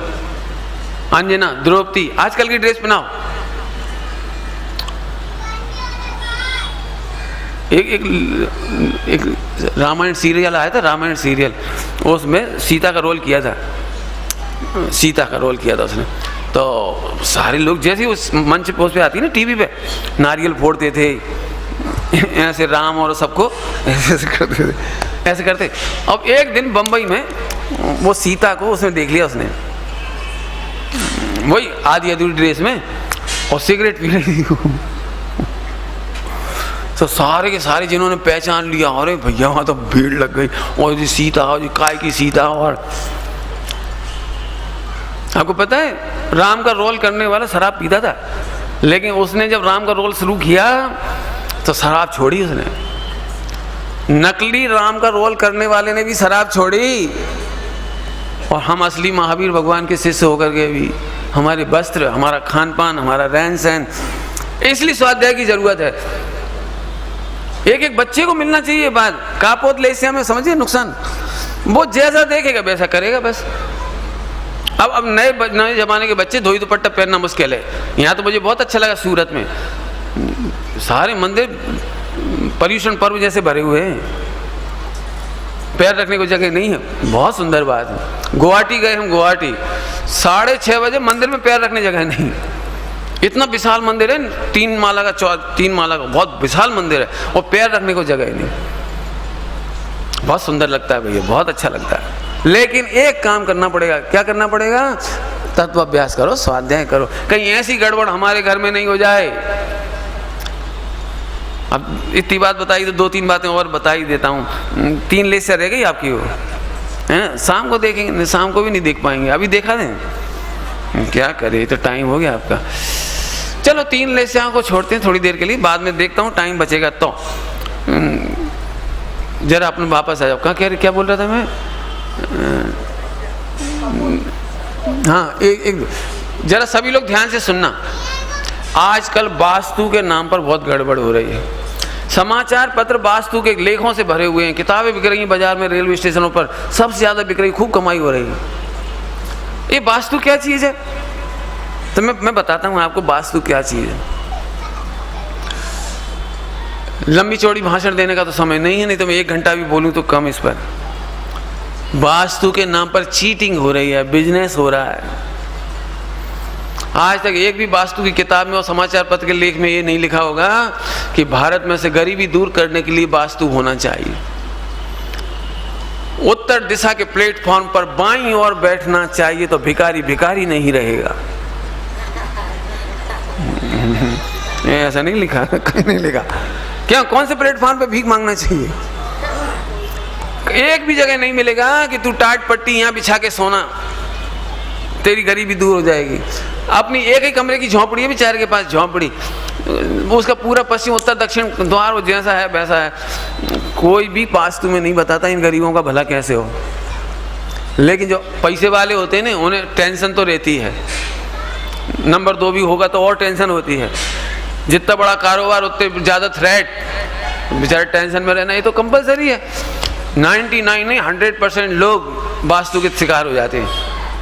अंजना, द्रौपदी, आजकल की ड्रेस बनाओ। एक रामायण सीरियल आया था, रामायण सीरियल, उसमें सीता का रोल किया था, सीता का रोल किया था उसने। तो सारे लोग जैसे ही उस मंच पे उस पे आती है ना टीवी पे, नारियल फोड़ते थे ऐसे, राम और सबको ऐसे करते थे, ऐसे करते। अब एक दिन बम्बई में वो सीता को उसने देख लिया, उसने वही आधी अधूरी ड्रेस में और सिगरेट पी रही थी। तो सारे के सारे जिन्होंने पहचान लिया, अरे भैया वहाँ तो भीड़ लग गई, और जी सीता, और जी काय की सीता। और आपको पता है राम का रोल करने वाला शराब पीता था, लेकिन उसने जब राम का रोल शुरू किया तो शराब छोड़ी उसने। नकली राम का रोल करने वाले ने भी शराब छोड़ी, और हम असली महावीर भगवान के शिष्य होकर के भी हमारे वस्त्र, हमारा खान पान, हमारा रहन सहन, इसलिए स्वाध्याय की जरूरत है। एक एक बच्चे को मिलना चाहिए बात, कापोत ले इससे हमें समझिए नुकसान, वो जैसा देखेगा वैसा करेगा बस। अब नए जमाने के बच्चे धोई दुपट्टा पहनना मुश्किल है। यहाँ तो मुझे बहुत अच्छा लगा, सूरत में सारे मंदिर पर्यूषण पर्व जैसे भरे हुए हैं, पैर रखने को जगह नहीं है, बहुत सुंदर बात है। गुवाहाटी गए हम, गुवाहाटी 6:30 बजे मंदिर में पैर रखने जगह नहीं, इतना विशाल मंदिर है, 3 माला का बहुत विशाल मंदिर है, और पैर रखने को जगह नहीं। बहुत सुंदर लगता है भैया, बहुत अच्छा लगता है, लेकिन एक काम करना पड़ेगा। क्या करना पड़ेगा? तत्व अभ्यास करो, स्वाध्याय करो, कहीं ऐसी गड़बड़ हमारे घर में नहीं हो जाए। अब इतनी बात बताई तो 2-3 बातें और बता ही देता हूँ। 3 लेक्चर रह गई आपकी, वो हैं, शाम को देखेंगे, शाम को भी नहीं देख पाएंगे, अभी देखा दें, क्या करे, तो टाइम हो गया आपका। चलो 3 लेक्चर को छोड़ते हैं थोड़ी देर के लिए, बाद में देखता हूँ टाइम बचेगा तो। जरा अपने वापस आ जाओ। कहाँ कह रहे, क्या बोल रहा था मैं? हाँ, एक जरा सभी लोग ध्यान से सुनना। आजकल वास्तु के नाम पर बहुत गड़बड़ हो रही है। समाचार पत्र वास्तु के लेखों से भरे हुए हैं, किताबें बिक रही हैं बाजार में, रेलवे स्टेशनों पर सबसे ज्यादा बिक रही, खूब कमाई हो रही है। ये वास्तु क्या चीज है? तो मैं बताता हूँ आपको वास्तु क्या चीज है। लंबी चौड़ी भाषण देने का तो समय नहीं है, नहीं तो मैं 1 घंटा भी बोलूँ तो कम इस पर। वास्तु के नाम पर चीटिंग हो रही है, बिजनेस हो रहा है। आज तक एक भी वास्तु की किताब में और समाचार पत्र के लेख में ये नहीं लिखा होगा कि भारत में से गरीबी दूर करने के लिए वास्तु होना चाहिए। उत्तर दिशा के प्लेटफॉर्म पर बाईं ओर बैठना चाहिए तो भिखारी भिखारी नहीं रहेगा। ऐसा नहीं लिखा, कहीं नहीं लिखा। क्या कौन से प्लेटफॉर्म पे भीख मांगना चाहिए? एक भी जगह नहीं मिलेगा कि तू टाट पट्टी यहाँ बिछा के सोना, तेरी गरीबी दूर हो जाएगी। अपनी एक ही कमरे की झोंपड़ी है बेचारे के पास, झोंपड़ी, उसका पूरा पश्चिम उत्तर दक्षिण द्वार वो जैसा है वैसा है। कोई भी वास्तु में नहीं बताता इन गरीबों का भला कैसे हो। लेकिन जो पैसे वाले होते हैं ना, उन्हें टेंशन तो रहती है, नंबर 2 भी होगा तो और टेंशन होती है। जितना बड़ा कारोबार उतने ज़्यादा थ्रेट, बेचारे टेंशन में रहना ये तो कंपलसरी है। 99 नहीं 100% लोग वास्तु के शिकार हो जाते हैं।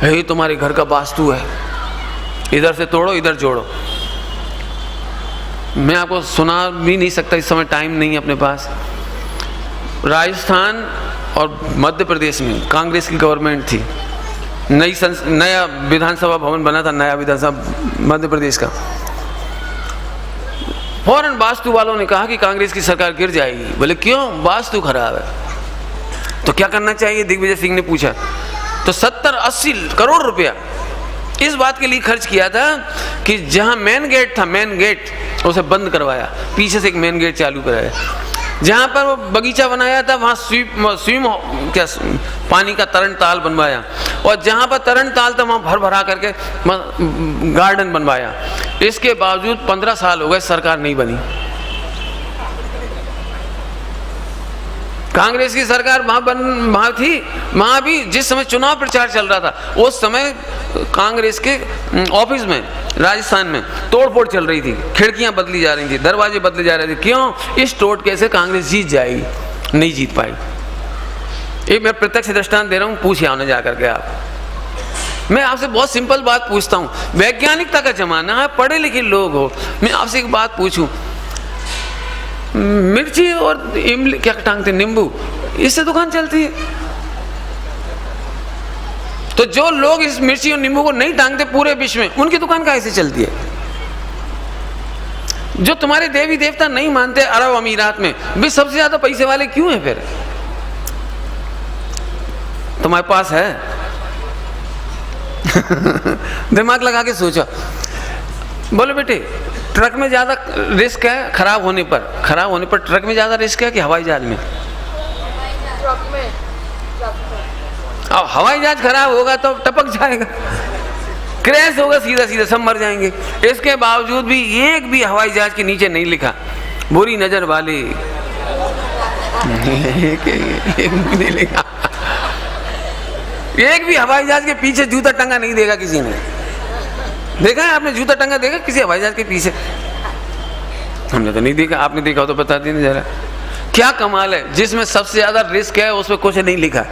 हे तुम्हारे घर का वास्तु है, इधर से तोड़ो इधर जोड़ो। मैं आपको सुना भी नहीं सकता, इस समय टाइम नहीं है अपने पास। राजस्थान और मध्य प्रदेश में कांग्रेस की गवर्नमेंट थी, नया विधानसभा भवन बना था, नया विधानसभा मध्य प्रदेश का। फौरन वास्तु वालों ने कहा कि कांग्रेस की सरकार गिर जाएगी। बोले क्यों? वास्तु खराब है। तो क्या करना चाहिए? दिग्विजय सिंह ने पूछा। तो 70-80 करोड़ रुपया इस बात के लिए खर्च किया था कि जहां मेन गेट था, मेन गेट उसे बंद करवाया, पीछे से एक मेन गेट चालू कराया। जहां पर वो बगीचा बनाया था वहां स्विम क्या पानी का तरण ताल बनवाया, और जहां पर तरण ताल था वहां भर भरा करके गार्डन बनवाया। इसके बावजूद 15 साल हो गए, सरकार नहीं बनी। कांग्रेस की सरकार वहां थी, वहां भी जिस समय चुनाव प्रचार चल रहा था उस समय कांग्रेस के ऑफिस में राजस्थान में तोड़फोड़ चल रही थी, खिड़कियां बदली जा रही थी, दरवाजे बदले जा रहे थे। क्यों? इस टोटके से कांग्रेस जीत जाएगी, नहीं जीत पाई। ये मैं प्रत्यक्ष दृष्टांत दे रहा हूं, पूछिए आने जाकर के आप। मैं आपसे बहुत सिंपल बात पूछता हूं, वैज्ञानिकता का जमाना है, पढ़े लिखे लोग हो, मैं आपसे एक बात पूछूं, मिर्ची और इमली क्या टांगते, नींबू, इससे दुकान चलती है। तो जो लोग इस मिर्ची और नींबू को नहीं टांगते पूरे विश्व में, उनकी दुकान कैसे चलती है? जो तुम्हारे देवी देवता नहीं मानते अरब अमीरात में, वे सबसे ज्यादा पैसे वाले क्यों हैं? फिर तुम्हारे पास है दिमाग लगा के सोचो। बोलो बेटे, ट्रक में ज्यादा रिस्क है खराब होने पर ट्रक में ज्यादा रिस्क है कि हवाई जहाज में? ट्रक में। अब हवाई जहाज खराब होगा तो टपक जाएगा, क्रैश होगा, सीधा सीधा सब मर जाएंगे। इसके बावजूद भी एक भी हवाई जहाज के नीचे नहीं लिखा बुरी नजर वाले, नहीं लिखा। एक भी हवाई जहाज के पीछे जूता टंगा नहीं देगा किसी ने। देखा है आपने जूता टंगा देखा किसी हवाई जहाज के पीछे? हमने तो नहीं देखा, आपने देखा हो तो बता दीजिए जरा। क्या कमाल है, जिसमें सबसे ज्यादा रिस्क है उसमें कुछ नहीं लिखा,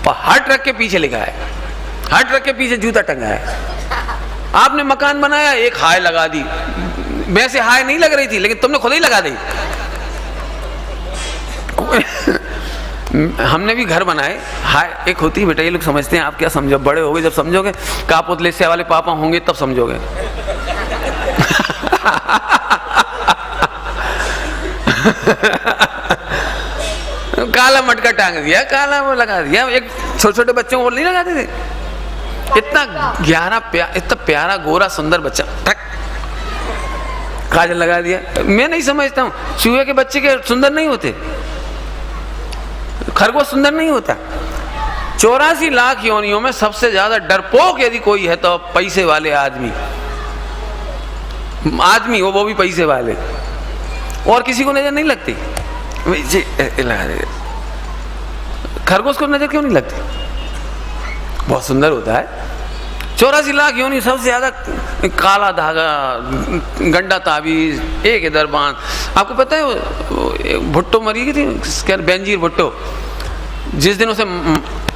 और हर ट्रक के पीछे लिखा है, हर ट्रक के पीछे जूता टंगा है। आपने मकान बनाया, एक हाय लगा दी, वैसे हाय नहीं लग रही थी लेकिन तुमने खुद ही लगा दी। हमने भी घर बनाए, हाय एक होती है बेटा, ये लोग समझते हैं, आप क्या समझो, बड़े होगे जब समझोगे, कापोतलेसिया वाले पापा होंगे तब समझोगे। काला मटका टांग दिया, काला वो लगा दिया। एक छोटे छोटे बच्चों को नहीं लगाते थे? इतना प्यारा गोरा सुंदर बच्चा, टक काजल लगा दिया। मैं नहीं समझता हूँ, चूहे के बच्चे के सुंदर नहीं होते, खरगोश सुंदर नहीं होता। 84 लाख योनियों में सबसे ज्यादा डरपोक यदि कोई है तो पैसे वाले आदमी वो भी पैसे वाले, और किसी को नजर नहीं लगती। खरगोश को नजर क्यों नहीं लगती? बहुत सुंदर होता है। 84 लाख योनि, सबसे ज्यादा काला धागा, गंडा ताबीज, एक इधर बांध। आपको पता है भुट्टो मरी थी, बेनजीर भुट्टो, जिस दिन उसे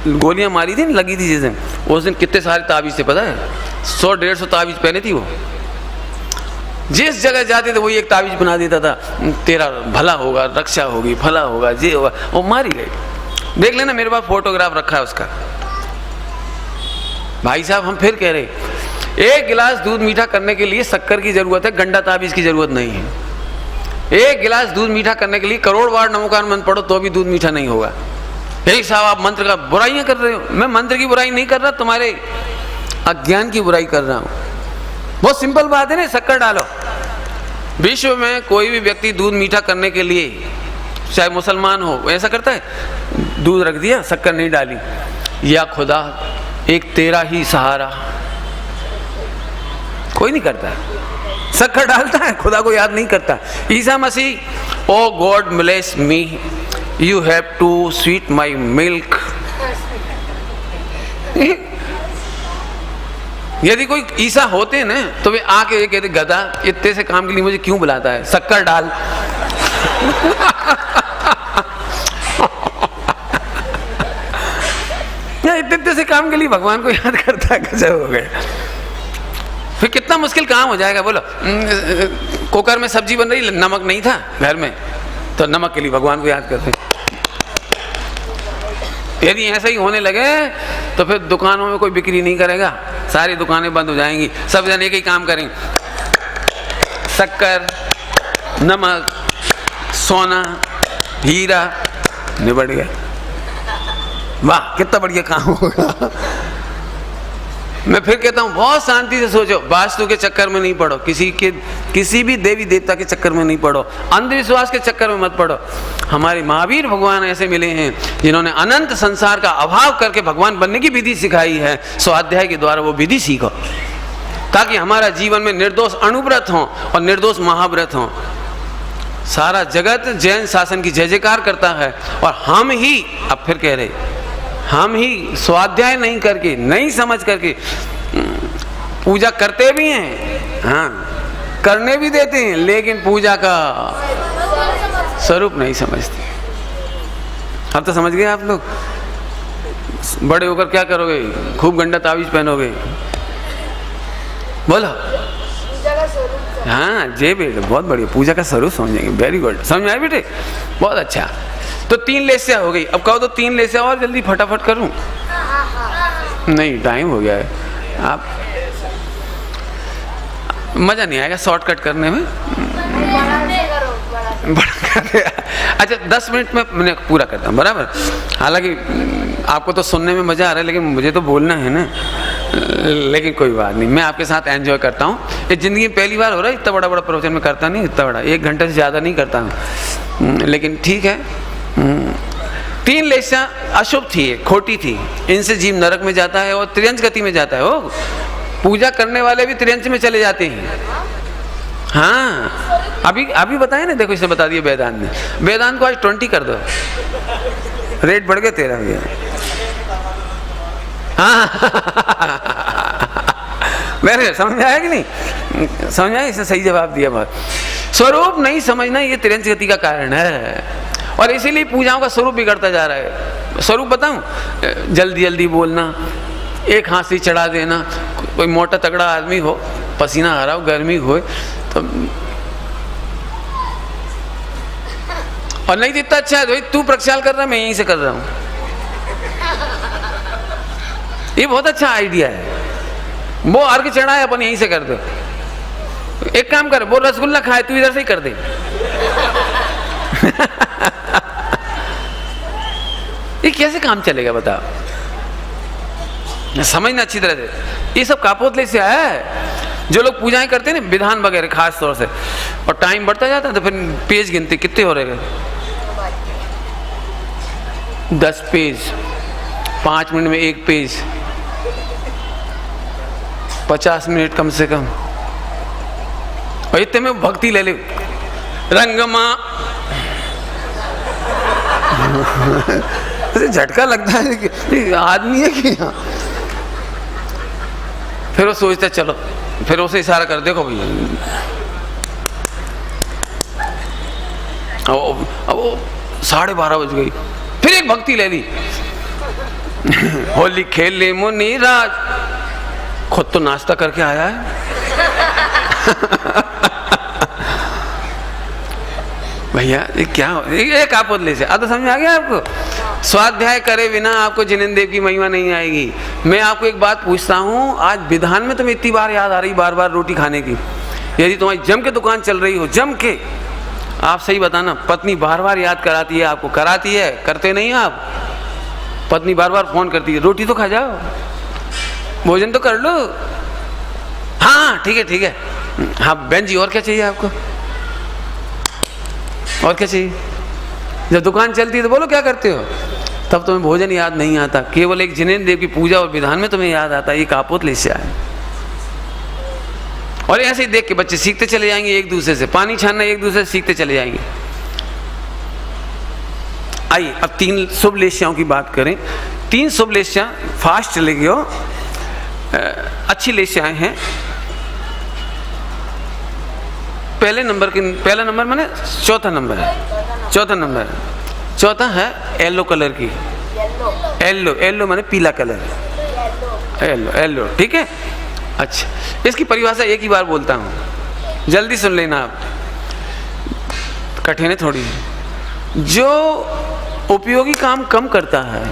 गोलियां मारी थी, लगी थी जिस दिन, उस दिन कितने सारे ताबीज थे पता है? 100-150 ताबीज पहने थी वो। जिस जगह जाते थे वही एक ताबीज बना देता था, तेरा भला होगा, रक्षा होगी, भला होगा, ये होगा। वो मारी गई। देख लेना, मेरे पास फोटोग्राफ रखा है उसका। भाई साहब, हम फिर कह रहे, एक गिलास दूध मीठा करने के लिए शक्कर की जरूरत है, गंडा ताबीज की जरूरत नहीं है। एक गिलास दूध मीठा करने के लिए करोड़ बार नमोकार मंत्र पढ़ो तो भी दूध मीठा नहीं होगा। यही साहब, आप मंत्र का बुराइयां कर रहे हो। मैं मंत्र की बुराई नहीं कर रहा, तुम्हारे अज्ञान की बुराई कर रहा हूं। बहुत सिंपल बात है ना, शक्कर डालो। विश्व में कोई भी व्यक्ति दूध मीठा करने के लिए, चाहे मुसलमान हो, ऐसा करता है? दूध रख दिया, शक्कर नहीं डाली, या खुदा एक तेरा ही सहारा, कोई नहीं करता। शक्कर डालता है, खुदा को याद नहीं करता। ईसा मसीह, oh God bless me, you have to sweet my milk. यदि कोई ईसा होते ना तो वे आके ये कहते, गधा इतने से काम के लिए मुझे क्यों बुलाता है, शक्कर डाल। इतने से काम के लिए भगवान को याद करता है, गजब हो गया। फिर कितना मुश्किल काम हो जाएगा। बोलो, कुकर में सब्जी बन रही, नमक नहीं था घर में, तो नमक के लिए भगवान को याद करते। यदि ऐसा ही होने लगे तो फिर दुकानों में कोई बिक्री नहीं करेगा, सारी दुकानें बंद हो जाएंगी, सब जन एक ही काम करेंगे, शक्कर नमक, सोना, हीरा, निबट गया। वाह कितना बढ़िया काम होगा। मैं फिर कहता हूँ बहुत शांति से सोचो, वास्तु के चक्कर में नहीं पड़ो, किसी भी देवी देवता के चक्कर में नहीं पड़ो, अंधविश्वास के चक्कर में मत पड़ो। हमारे महावीर भगवान ऐसे मिले हैं जिन्होंने अनंत संसार का अभाव करके भगवान बनने की विधि सिखाई है। स्वाध्याय के द्वारा वो विधि सीखो ताकि हमारा जीवन में निर्दोष अणुव्रत हो और निर्दोष महाव्रत हो। सारा जगत जैन शासन की जय जयकार करता है और हम ही, अब फिर कह रहे, हम ही स्वाध्याय नहीं करके, नहीं समझ करके पूजा करते भी हैं, हाँ करने भी देते हैं, लेकिन पूजा का स्वरूप नहीं समझते। अब तो समझ गए आप लोग। बड़े होकर क्या करोगे? खूब गंदा तावीज पहनोगे, बोलो। हाँ जे बेटे बहुत बढ़िया, पूजा का स्वरूप समझेंगे। वेरी गुड, समझ आए बेटे, बहुत अच्छा। तो 3 लेसिया हो गई। अब कहो तो 3 लेसिया और जल्दी फटाफट करूं? नहीं टाइम हो गया है, आप मजा नहीं आएगा शॉर्टकट करने में। अच्छा 10 मिनट में मैंने पूरा करता हूँ बराबर। हालांकि आपको तो सुनने में मजा आ रहा है, लेकिन मुझे तो बोलना है ना। लेकिन कोई बात नहीं, मैं आपके साथ एंजॉय करता हूँ। ये ज़िंदगी में पहली बार हो रहा है, इतना बड़ा प्रवचन में करता नहीं, इतना बड़ा 1 घंटे से ज़्यादा नहीं करता हूँ, लेकिन ठीक है। 3 लेसियाँ अशुभ थी, खोटी थी, इनसे जीव नरक में जाता है और त्रियंच गति में जाता है। वो पूजा करने वाले भी त्रियंच में चले जाते हैं। हाँ अभी बताया ना, देखो इसने बता दिया वेदांत ने। वेदांत को आज 20 कर दो, रेट बढ़ गया 13 हो गया। मेरे समझ में आया कि नहीं? समझ आया? इसने सही जवाब दिया। बात स्वरूप नहीं समझना ये त्रियंच गति का कारण है, और इसीलिए पूजाओं का स्वरूप बिगड़ता जा रहा है। स्वरूप बताऊं? जल्दी जल्दी बोलना, एक हाथ से चढ़ा देना, कोई मोटा तगड़ा आदमी हो, पसीना आ रहा हो, गर्मी हो तो, और नहीं तो इतना अच्छा है, तू प्रक्षाल कर रहा है, मैं यहीं से कर रहा हूं। ये बहुत अच्छा आइडिया है। वो अर्घ चढ़ा है, अपन यहीं से कर दो। एक काम कर, वो रसगुल्ला खाए, तू इधर से ही कर दे। ये कैसे काम चलेगा बताओ? समझना अच्छी तरह से। ये सब कापोतले से है। जो लोग पूजाएं करते हैं ना, विधान वगैरह खास तौर से, और टाइम बढ़ता जाता है तो फिर पेज गिनते कितने हो रहे, 10 पेज, 5 मिनट में 1 पेज, 50 मिनट कम से कम। और इतने में भक्ति ले ले, रंगमा। झटका लगता है कि आदमी है कि यहाँ। फिर वो सोचता चलो, फिर उसे इशारा कर, देखो भैया अब वो 12:30 बज गई, फिर एक भक्ति ले ली। होली खेल ले मुनि राज, खुद तो नाश्ता करके आया है। भैया ये क्या, एक आप बदले से तो समझ आ गया आपको? स्वाध्याय करे बिना आपको जिनेन्द्र देव की महिमा नहीं आएगी। मैं आपको एक बात पूछता हूँ, आज विधान में तुम्हें इतनी बार याद आ रही बार बार रोटी खाने की, यदि तुम्हारी जम के दुकान चल रही हो, जम के, आप सही बताना, पत्नी बार बार याद कराती है आपको, कराती है, करते नहीं आप? पत्नी बार बार फोन करती है, रोटी तो खा जाओ, भोजन तो कर लो। हाँ ठीक है ठीक है, हाँ बहन जी और क्या चाहिए आपको, और क्या चाहिए? जब दुकान चलती है तो बोलो क्या करते हो, तब तुम्हें भोजन याद नहीं आता, केवल एक जिनेन्द्र देव की पूजा और विधान में तुम्हें याद आता है। ये कापोतले से आए। और ऐसे ही देख के बच्चे सीखते चले जाएंगे एक दूसरे से, पानी छानना एक दूसरे से सीखते चले जाएंगे। आइए अब 3 शुभ लेस्याओं की बात करें। 3 शुभ लेस्या, फास्ट चले गए हो, अच्छी लेस्याएं हैं। पहला नंबर माने चौथा नंबर है, चौथा है येलो कलर की, येलो माने पीला कलर, येलो ठीक है। अच्छा, इसकी परिभाषा एक ही बार बोलता हूँ, जल्दी सुन लेना आप, कठिन है थोड़ी। जो उपयोगी काम कम करता है,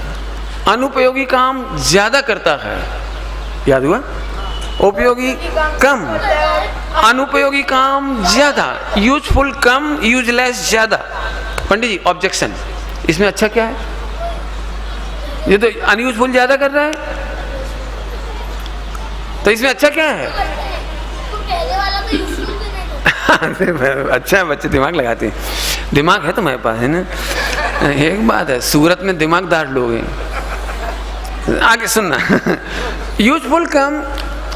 अनुपयोगी काम ज्यादा करता है, याद हुआ? उपयोगी कम, अनुपयोगी काम ज्यादा, यूजफुल कम, यूजलेस ज्यादा। पंडित जी ऑब्जेक्शन, इसमें अच्छा क्या है? ये तो अनयूजफुल ज्यादा कर रहा है, तो इसमें अच्छा क्या है? पहले वाला तो यूजफुल भी नहीं। अच्छा बच्चे दिमाग लगाते हैं, दिमाग है तुम्हारे पास है ना। एक बात है, सूरत में दिमागदार लोग हैं। आगे सुनना, यूजफुल कम,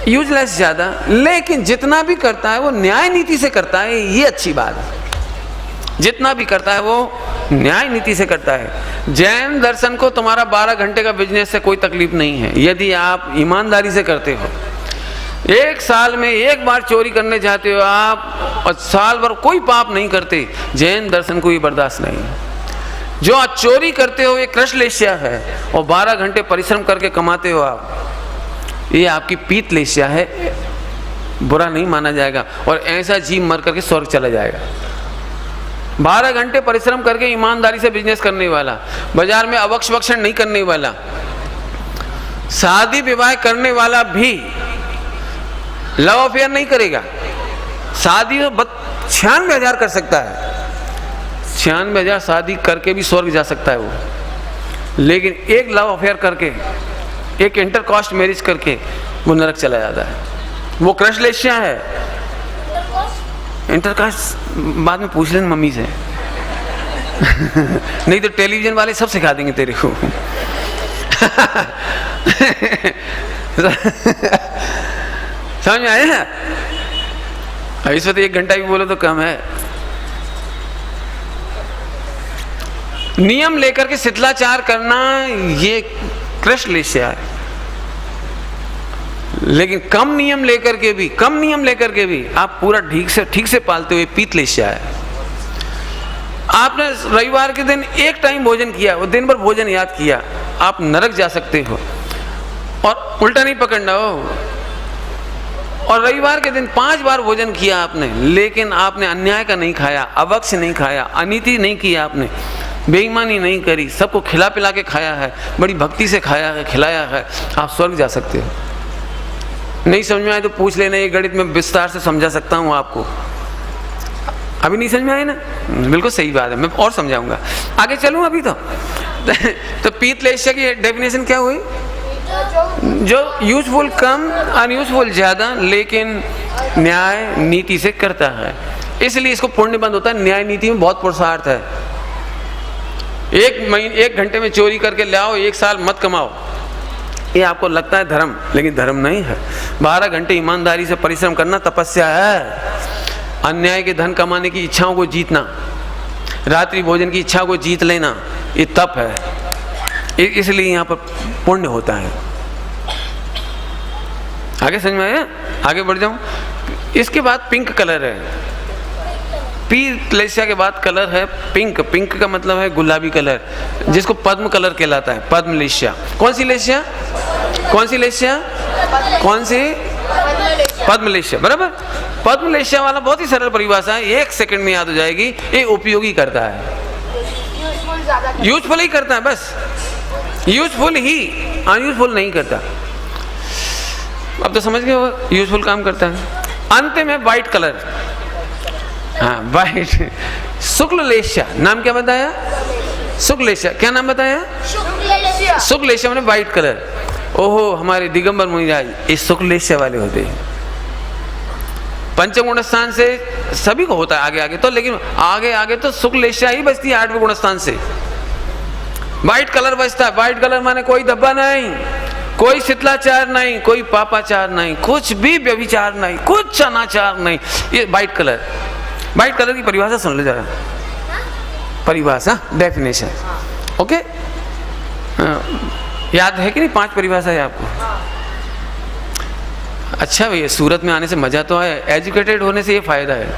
यूजलेस ज्यादा, लेकिन जितना भी करता है वो न्याय नीति से करता है, ये अच्छी बात है। जितना भी करता है वो न्याय नीति से करता है। जैन दर्शन को तुम्हारा 12 घंटे का बिजनेस से कोई तकलीफ नहीं है, यदि आप ईमानदारी से करते हो। एक साल में एक बार चोरी करने जाते हो आप और साल भर कोई पाप नहीं करते, जैन दर्शन को ये बर्दाश्त नहीं है। जो आज चोरी करते हो ये कृष्णलेश्या है, और 12 घंटे परिश्रम करके कमाते हो आप, ये आपकी पीतलेश्या है, बुरा नहीं माना जाएगा। और ऐसा जीव मर करके स्वर्ग चला जाएगा। 12 घंटे परिश्रम करके ईमानदारी से बिजनेस करने वाला, बाजार में अवक्ष वक्षण नहीं करने वाला, शादी विवाह करने वाला भी लव अफेयर नहीं करेगा। शादी 96,000 कर सकता है, 96,000 शादी करके भी स्वर्ग जा सकता है वो, लेकिन एक लव अफेयर करके, एक इंटरकास्ट मैरिज करके वो नरक चला जाता है। वो कृष्णलेश्या है। इंटरकास्ट बाद में पूछ लेना मम्मी से नहीं तो टेलीविजन वाले सब सिखा देंगे तेरे को। समझ में आया? इस वक्त 1 घंटा भी बोलो तो कम है। नियम लेकर के शिथिलाचार करना ये कृष्णलेश्या है, लेकिन कम नियम लेकर के भी आप पूरा ठीक से पालते हुए पीतलेश्या है। आपने रविवार के दिन एक टाइम भोजन किया, वो दिन भर भोजन याद किया, आप नरक जा सकते हो। और उल्टा नहीं पकड़ना हो। और रविवार के दिन 5 बार भोजन किया आपने, लेकिन आपने अन्याय का नहीं खाया, अवक्ष नहीं खाया, अनीति नहीं किया, आपने बेईमानी नहीं करी, सबको खिला पिला के खाया है, बड़ी भक्ति से खाया है, खिलाया है, आप स्वर्ग जा सकते हो। नहीं समझ में आए तो पूछ लेना, ये गणित में विस्तार से समझा सकता हूँ आपको। अभी नहीं समझ में आए ना? बिल्कुल सही बात है, मैं और समझाऊंगा। आगे चलूँ अभी तो पीतलेश्या की डेफिनेशन क्या हुई? जो यूजफुल कम, अनयूजफुल ज्यादा, लेकिन न्याय नीति से करता है, इसलिए इसको पुण्य बंद होता है। न्याय नीति में बहुत पुरुषार्थ है। 1 घंटे में चोरी करके ले आओ, 1 साल मत कमाओ, ये आपको लगता है धर्म, लेकिन धर्म नहीं है। 12 घंटे ईमानदारी से परिश्रम करना तपस्या है। अन्याय के धन कमाने की इच्छाओं को जीतना, रात्रि भोजन की इच्छा को जीत लेना, ये तप है। इसलिए यहाँ पर पुण्य होता है। आगे समझ में आया? आगे बढ़ जाऊं। इसके बाद पिंक कलर है। पीतलेश्या के बाद कलर है पिंक। पिंक का मतलब है गुलाबी कलर, जिसको पद्म कलर कहलाता है, पद्मलेश्या। कौन सी लेश्या? पद्मलेश्या, बराबर। पद्मलेश्या वाला बहुत ही सरल परिभाषा है, 1 सेकंड में याद हो जाएगी। ये उपयोगी करता है, यूजफुल ही करता है, बस यूजफुल ही, अनयूजफुल नहीं करता। अब तो समझ गए वो यूजफुल काम करता है। अंत में व्हाइट कलर, हाँ व्हाइट, शुक्ललेश्या। नाम क्या बताया? शुक्ललेश्या। क्या नाम बताया? शुक्ललेश्या मैंने व्हाइट कलर। ओहो, हमारे दिगंबर मुनिराज इस शुक्ललेश्या वाले होते हैं। पंचम गुण स्थान से सभी को होता है आगे आगे तो, लेकिन आगे आगे तो शुक्ललेश्या ही बचती है 8वें गुण स्थान से। व्हाइट कलर बचता है। व्हाइट कलर माने कोई धब्बा नहीं, कोई शिथिलाचार नहीं, कोई पापाचार नहीं, कुछ भी व्यभिचार नहीं, कुछ अनाचार नहीं, ये व्हाइट कलर। व्हाइट कलर की परिभाषा सुन लो जरा, परिभाषा, डेफिनेशन। ओके, याद है कि नहीं? 5 परिभाषा है आपको। अच्छा भैया, सूरत में आने से मजा तो है, एजुकेटेड होने से ये फायदा है।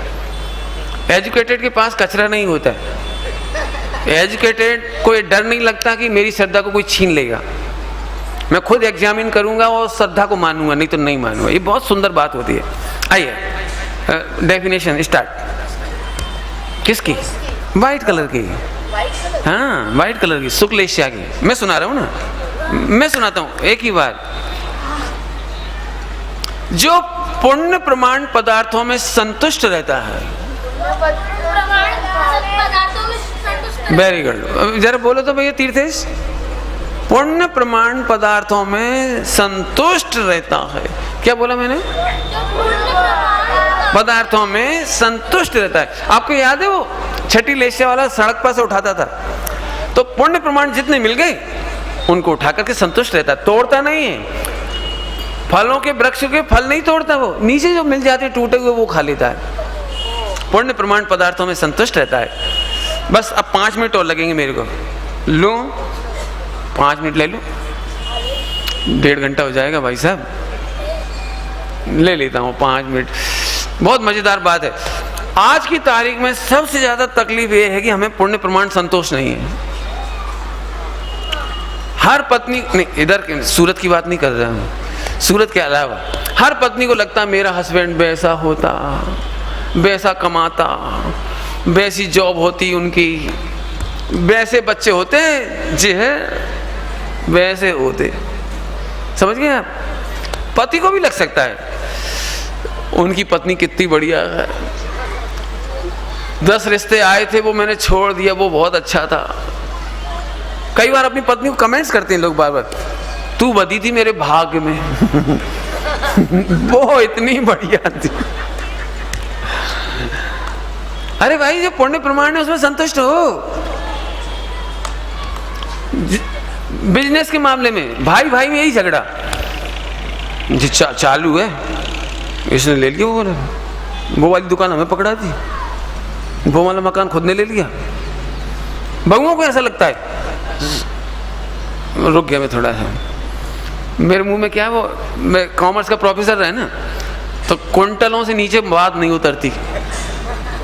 एजुकेटेड के पास कचरा नहीं होता है। एजुकेटेड को ये डर नहीं लगता कि मेरी श्रद्धा को कोई छीन लेगा। मैं खुद एग्जामिन करूंगा और श्रद्धा को मानूंगा, नहीं तो नहीं मानूंगा। ये बहुत सुंदर बात होती है। आइए डेफिनेशन स्टार्ट। किसकी? व्हाइट कलर की। हाँ, व्हाइट कलर की, शुक्ललेश्या की। मैं सुना रहा हूँ ना, मैं सुनाता हूँ एक ही बार। जो पुण्य प्रमाण पदार्थों में संतुष्ट रहता है। प्रमाण पदार्थों में संतुष्ट वेरी गुड, जरा बोलो तो भैया तीर्थेश। पुण्य प्रमाण पदार्थों में संतुष्ट रहता है। क्या बोला मैंने? पदार्थों में संतुष्ट रहता है। आपको याद है वो छठी लेस्या वाला सड़क पर से उठाता था, तो पुण्य प्रमाण जितने मिल गए उनको उठा करके संतुष्ट रहता है, तोड़ता नहीं है। फलों के वृक्ष के फल नहीं तोड़ता, वो नीचे जो मिल जाते टूटे हुए वो खा लेता है। पुण्य प्रमाण पदार्थों में संतुष्ट रहता है। बस अब 5 मिनट और लगेंगे मेरे को। लो 5 मिनट ले लो, 1.5 घंटा हो जाएगा भाई साहब। ले लेता हूँ 5 मिनट। बहुत मजेदार बात है। आज की तारीख में सबसे ज्यादा तकलीफ ये है कि हमें पुण्य प्रमाण संतोष नहीं है। हर पत्नी नहीं, इधर सूरत की बात नहीं कर रहा हूँ, सूरत के अलावा हर पत्नी को लगता है मेरा हस्बैंड वैसा होता, वैसा कमाता, वैसी जॉब होती उनकी, वैसे बच्चे होते जी है, वैसे होते। समझ गए आप? पति को भी लग सकता है उनकी पत्नी कितनी बढ़िया है, 10 रिश्ते आए थे वो मैंने छोड़ दिया, वो बहुत अच्छा था। कई बार अपनी पत्नी को कमेंट्स करते हैं लोग बार बार, तू बदी थी मेरे भाग्य में वो इतनी बढ़िया थी। अरे भाई जो पुण्य प्रमाण है उसमें संतुष्ट हो। बिजनेस के मामले में भाई भाई में यही झगड़ा जी चालू है, इसने ले लिया वो वाली दुकान हमें पकड़ा दी, वो वाला मकान खुद ने ले लिया। बहुओं को ऐसा लगता है। रुक गया मैं थोड़ा सा, मेरे मुंह में क्या, वो मैं कॉमर्स का प्रोफेसर है ना, तो क्विंटलों से नीचे बात नहीं उतरती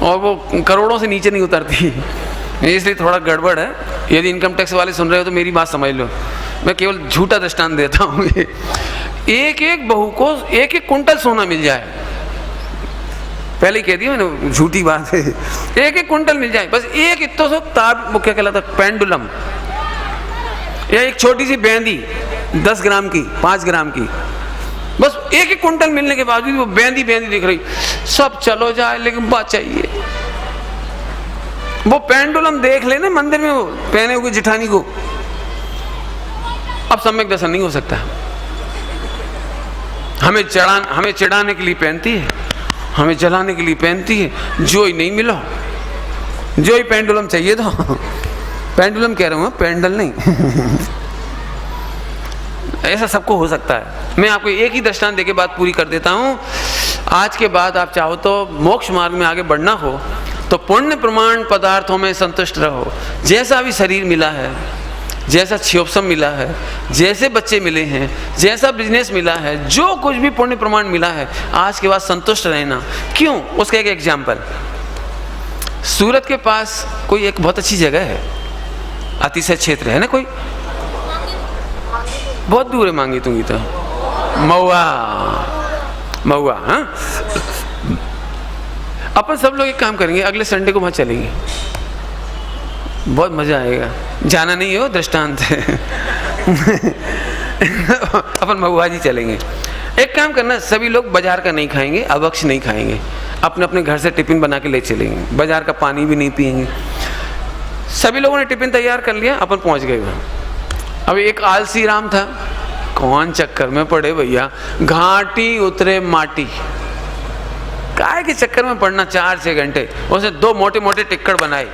और वो करोड़ों से नीचे नहीं उतरती, इसलिए थोड़ा गड़बड़ है। यदि इनकम टैक्स वाले सुन रहे हो तो मेरी बात समझ लो, मैं केवल झूठा दृष्टांत देता हूँ। एक एक बहू को 1-1 कुंटल सोना मिल जाए, पहले ही कह दिया मैंने झूठी बात है, 1-1 कुंटल मिल जाए, बस एक इतना सो तार, वो क्या कहलाता, पेंडुलम, या एक छोटी सी बेंदी 10 ग्राम की, 5 ग्राम की, बस 1-1 कुंटल मिलने के बावजूद वो बेंदी दिख रही। सब चलो जाए लेकिन बात चाहिए। वो पेंडुलम देख लेना मंदिर में वो पहने हुए जिठानी को, अब सम्यक दर्शन नहीं हो सकता। हमें चिढ़ाने के लिए पहनती है, हमें जलाने के लिए पहनती है। जो ही नहीं मिला, जो ही पेंडुलम चाहिए तो पेंडुलम कह रहा हूँ, पेंडल नहीं। ऐसा सबको हो सकता है। मैं आपको एक ही दृष्टांत देके बात पूरी कर देता हूँ। आज के बाद आप चाहो तो मोक्ष मार्ग में आगे बढ़ना हो तो पुण्य प्रमाण पदार्थों में संतुष्ट रहो। जैसा भी शरीर मिला है, जैसा क्षोभसम मिला है, जैसे बच्चे मिले हैं, जैसा बिजनेस मिला है, जो कुछ भी पुण्य प्रमाण मिला है, आज के बाद संतुष्ट रहना। क्यों? उसका एक एग्जाम्पल, सूरत के पास कोई एक बहुत अच्छी जगह है, अतिशय क्षेत्र है ना, कोई बहुत दूर है, मांगी तुंगी तो महुआ। हाँ, अपन सब लोग एक काम करेंगे, अगले संडे को वहां चलेंगे, बहुत मजा आएगा। जाना नहीं हो, दृष्टांत है। अपन महुआ जी चलेंगे। एक काम करना, सभी लोग बाजार का नहीं खाएंगे, अवक्ष नहीं खाएंगे, अपने अपने घर से टिफिन बना के ले चलेंगे, बाजार का पानी भी नहीं पिएंगे। सभी लोगों ने टिफिन तैयार कर लिया, अपन पहुंच गए वहां। अब एक आलसी राम था, कौन चक्कर में पड़े भैया, घाटी उतरे माटी, काय के चक्कर में पड़ना 4-6 घंटे। उसने 2 मोटे मोटे टिक्कड़ बनाए,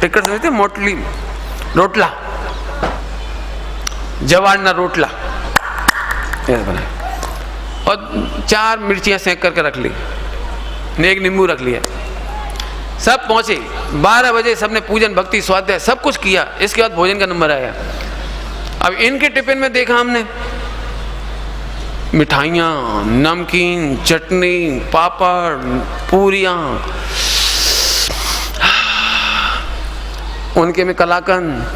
टिक्कड़ समझते, मोटली रोटला, जवारना रोटला बनाए, और 4 मिर्चियां सेंक करके रख ली, एक नींबू रख लिया। सब पहुंचे 12 बजे, सबने पूजन भक्ति स्वाध्याय सब कुछ किया। इसके बाद भोजन का नंबर आया। अब इनके टिफिन में देखा हमने मिठाइयाँ, नमकीन, चटनी, पापड़, पूरियाँ, उनके में कलाकंद,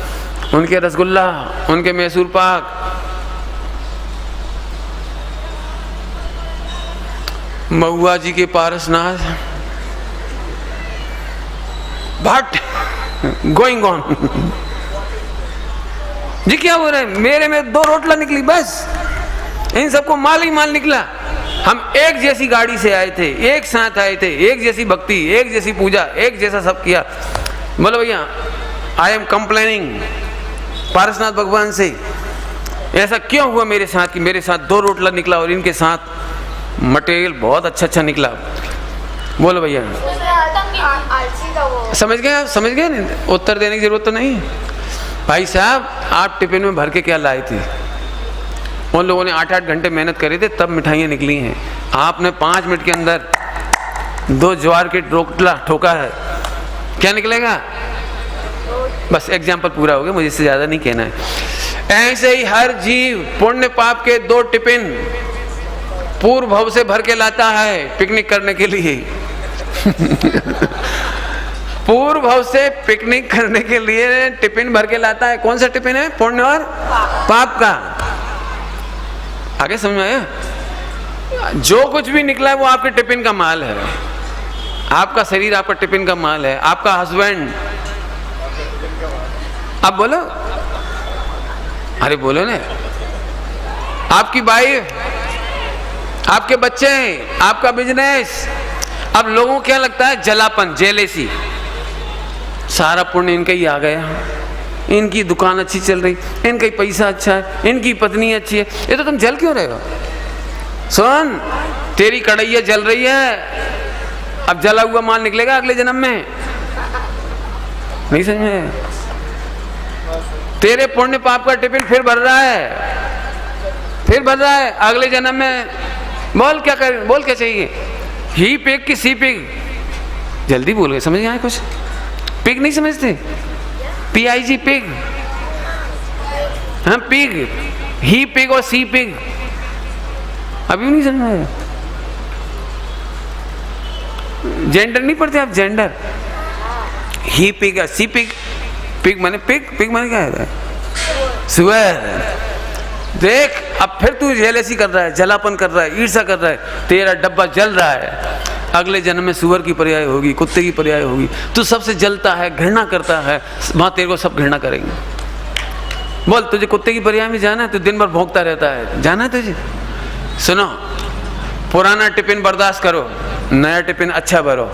उनके रसगुल्ला, उनके मैसूर पाक। महुआ जी के पारसनाथ भट गोइंग ऑन। जी क्या हो रहा है? मेरे में 2 रोटला निकली, बस इन सबको माल ही माल निकला। हम एक जैसी गाड़ी से आए थे, एक साथ आए थे, एक जैसी भक्ति, एक जैसी पूजा, एक जैसा सब किया। बोलो भैया आई एम कंप्लेनिंग पारसनाथ भगवान से, ऐसा क्यों हुआ मेरे साथ कि मेरे साथ 2 रोटला निकला और इनके साथ मटेरियल बहुत अच्छा निकला। बोलो भैया समझ गए आप? समझ गए नहीं? उत्तर देने की जरूरत तो नहीं। भाई साहब आप टिफिन में भर के क्या लाए थे? उन लोगों ने 8-8 घंटे मेहनत करे थे तब मिठाइयाँ निकली हैं। आपने 5 मिनट के अंदर 2 ज्वार के रोटला ठोका है, क्या निकलेगा? बस एग्जाम्पल पूरा हो गया, मुझे इससे ज़्यादा नहीं कहना है। ऐसे ही हर जीव पुण्य पाप के 2 टिफिन पूर्व भव से भर के लाता है पिकनिक करने के लिए। पूर्व भव से पिकनिक करने के लिए टिफिन भर के लाता है। कौन सा टिफिन है? पुण्य और पाप का। आगे समझ में आया? जो कुछ भी निकला है वो आपके टिफिन का माल है। आपका शरीर आपका टिफिन का माल है। आपका हस्बैंड, अब बोलो, अरे बोलो ना, आपकी वाइफ, आपके बच्चे, आपका बिजनेस। अब लोगों को क्या लगता है? जलापन, जेलेसी, सारा पुण्य इनका ही आ गया, इनकी दुकान अच्छी चल रही, इनका ही पैसा अच्छा है, इनकी पत्नी अच्छी है, ये तो तुम जल क्यों रहे हो? सुन, तेरी कढ़ैया जल रही है, अब जला हुआ माल निकलेगा अगले जन्म में। नहीं समझ में? तेरे पुण्य पाप का टिफिन फिर भर रहा है, फिर भर रहा है अगले जन्म में। बोल क्या कर, बोल क्या चाहिए? ही पिग की सी पिग? जल्दी बोल गए, समझ गए कुछ? पिग नहीं समझते? PIG पिग, हाँ पिग, ही पिग और सी पिग। अभी भी नहीं समझ आया? जेंडर नहीं पढ़ते आप? जेंडर, ही पिग और सी पिग। पिग माने पिग, पिग माने क्या है? सुअर। देख अब फिर तू जेलेसी कर रहा है, जलापन कर रहा है, ईर्ष्या कर रहा है, तेरा डब्बा जल रहा है। अगले जन्म में सुअर की पर्याय होगी, कुत्ते की पर्याय होगी। तू सबसे जलता है, घृणा करता है, वहां तेरे को सब घृणा करेंगे। बोल, तुझे कुत्ते की पर्याय में जाना है? तू दिन भर भौंकता रहता है, जाना है तुझे? सुनो, पुराना टिफिन बर्दाश्त करो, नया टिफिन अच्छा भरो।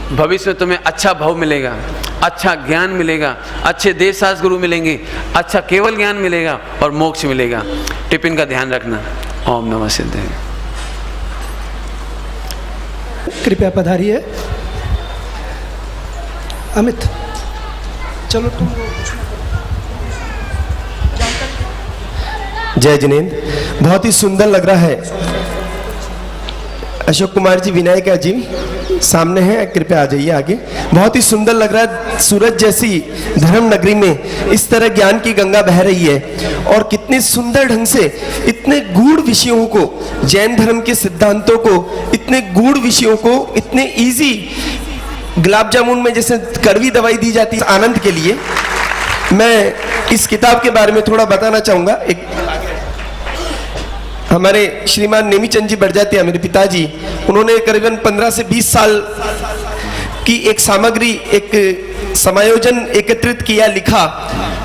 भविष्य में तुम्हें अच्छा भाव मिलेगा, अच्छा ज्ञान मिलेगा, अच्छे देश शास्त्र गुरु मिलेंगे, अच्छा केवल ज्ञान मिलेगा और मोक्ष मिलेगा। टिफिन का ध्यान रखना। ओम नमः सिद्धाय। कृपया पधारिए। अमित चलो तुम। जय जिनेंद्र, बहुत ही सुंदर लग रहा है। अशोक कुमार जी, विनायका जी सामने हैं, कृपया आ जाइए आगे। बहुत ही सुंदर लग रहा है। सूरत जैसी धर्म नगरी में इस तरह ज्ञान की गंगा बह रही है और कितने सुंदर ढंग से इतने गूढ़ विषयों को, जैन धर्म के सिद्धांतों को, इतने गूढ़ विषयों को इतने इजी, गुलाब जामुन में जैसे कड़वी दवाई दी जाती है आनंद के लिए। मैं इस किताब के बारे में थोड़ा बताना चाहूंगा। एक हमारे श्रीमान नेमीचंद जी बड़जात्या, मेरे पिताजी, उन्होंने करीबन 15 से 20 साल की एक सामग्री, एक समायोजन एकत्रित किया, लिखा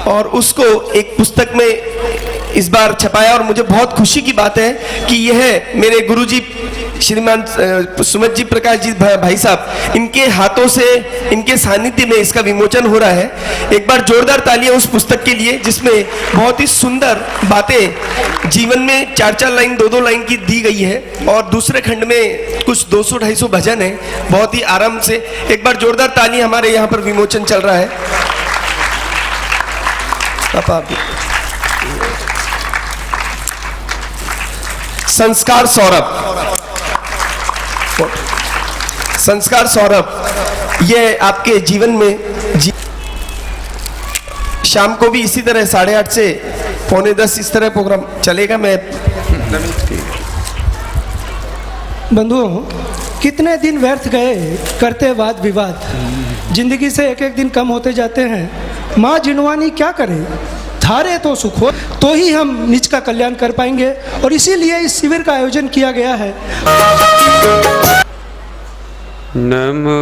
और उसको एक पुस्तक में इस बार छपाया। और मुझे बहुत खुशी की बात है कि यह मेरे गुरुजी श्रीमान सुमित जी प्रकाश जी भाई साहब, इनके हाथों से, इनके सानिध्य में इसका विमोचन हो रहा है। एक बार जोरदार तालियां उस पुस्तक के लिए जिसमें बहुत ही सुंदर बातें जीवन में 4-4 लाइन, 2-2 लाइन की दी गई है और दूसरे खंड में कुछ 200-250 भजन है। बहुत ही आराम से एक बार जोरदार तालियां। हमारे यहाँ पर विमोचन चल रहा है। संस्कार सौरभ, संस्कार सौरभ, ये आपके जीवन में शाम को भी इसी तरह 8:30 से 9:45 इस तरह प्रोग्राम चलेगा। मैं बंधुओं, कितने दिन व्यर्थ गए करते वाद विवाद, जिंदगी से एक एक दिन कम होते जाते हैं। माँ जिनवानी क्या करे, थारे तो सुख हो तो ही हम निज का कल्याण कर पाएंगे। और इसीलिए इस शिविर का आयोजन किया गया है। नमो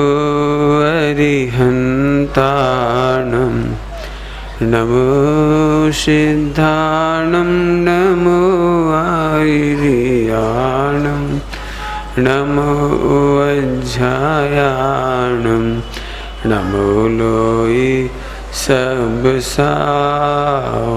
अरिहंताणं, नमो सिद्धाणं, नमो आर्याणां, नमो अज्झायाणं नमो लोई सब साहोणं।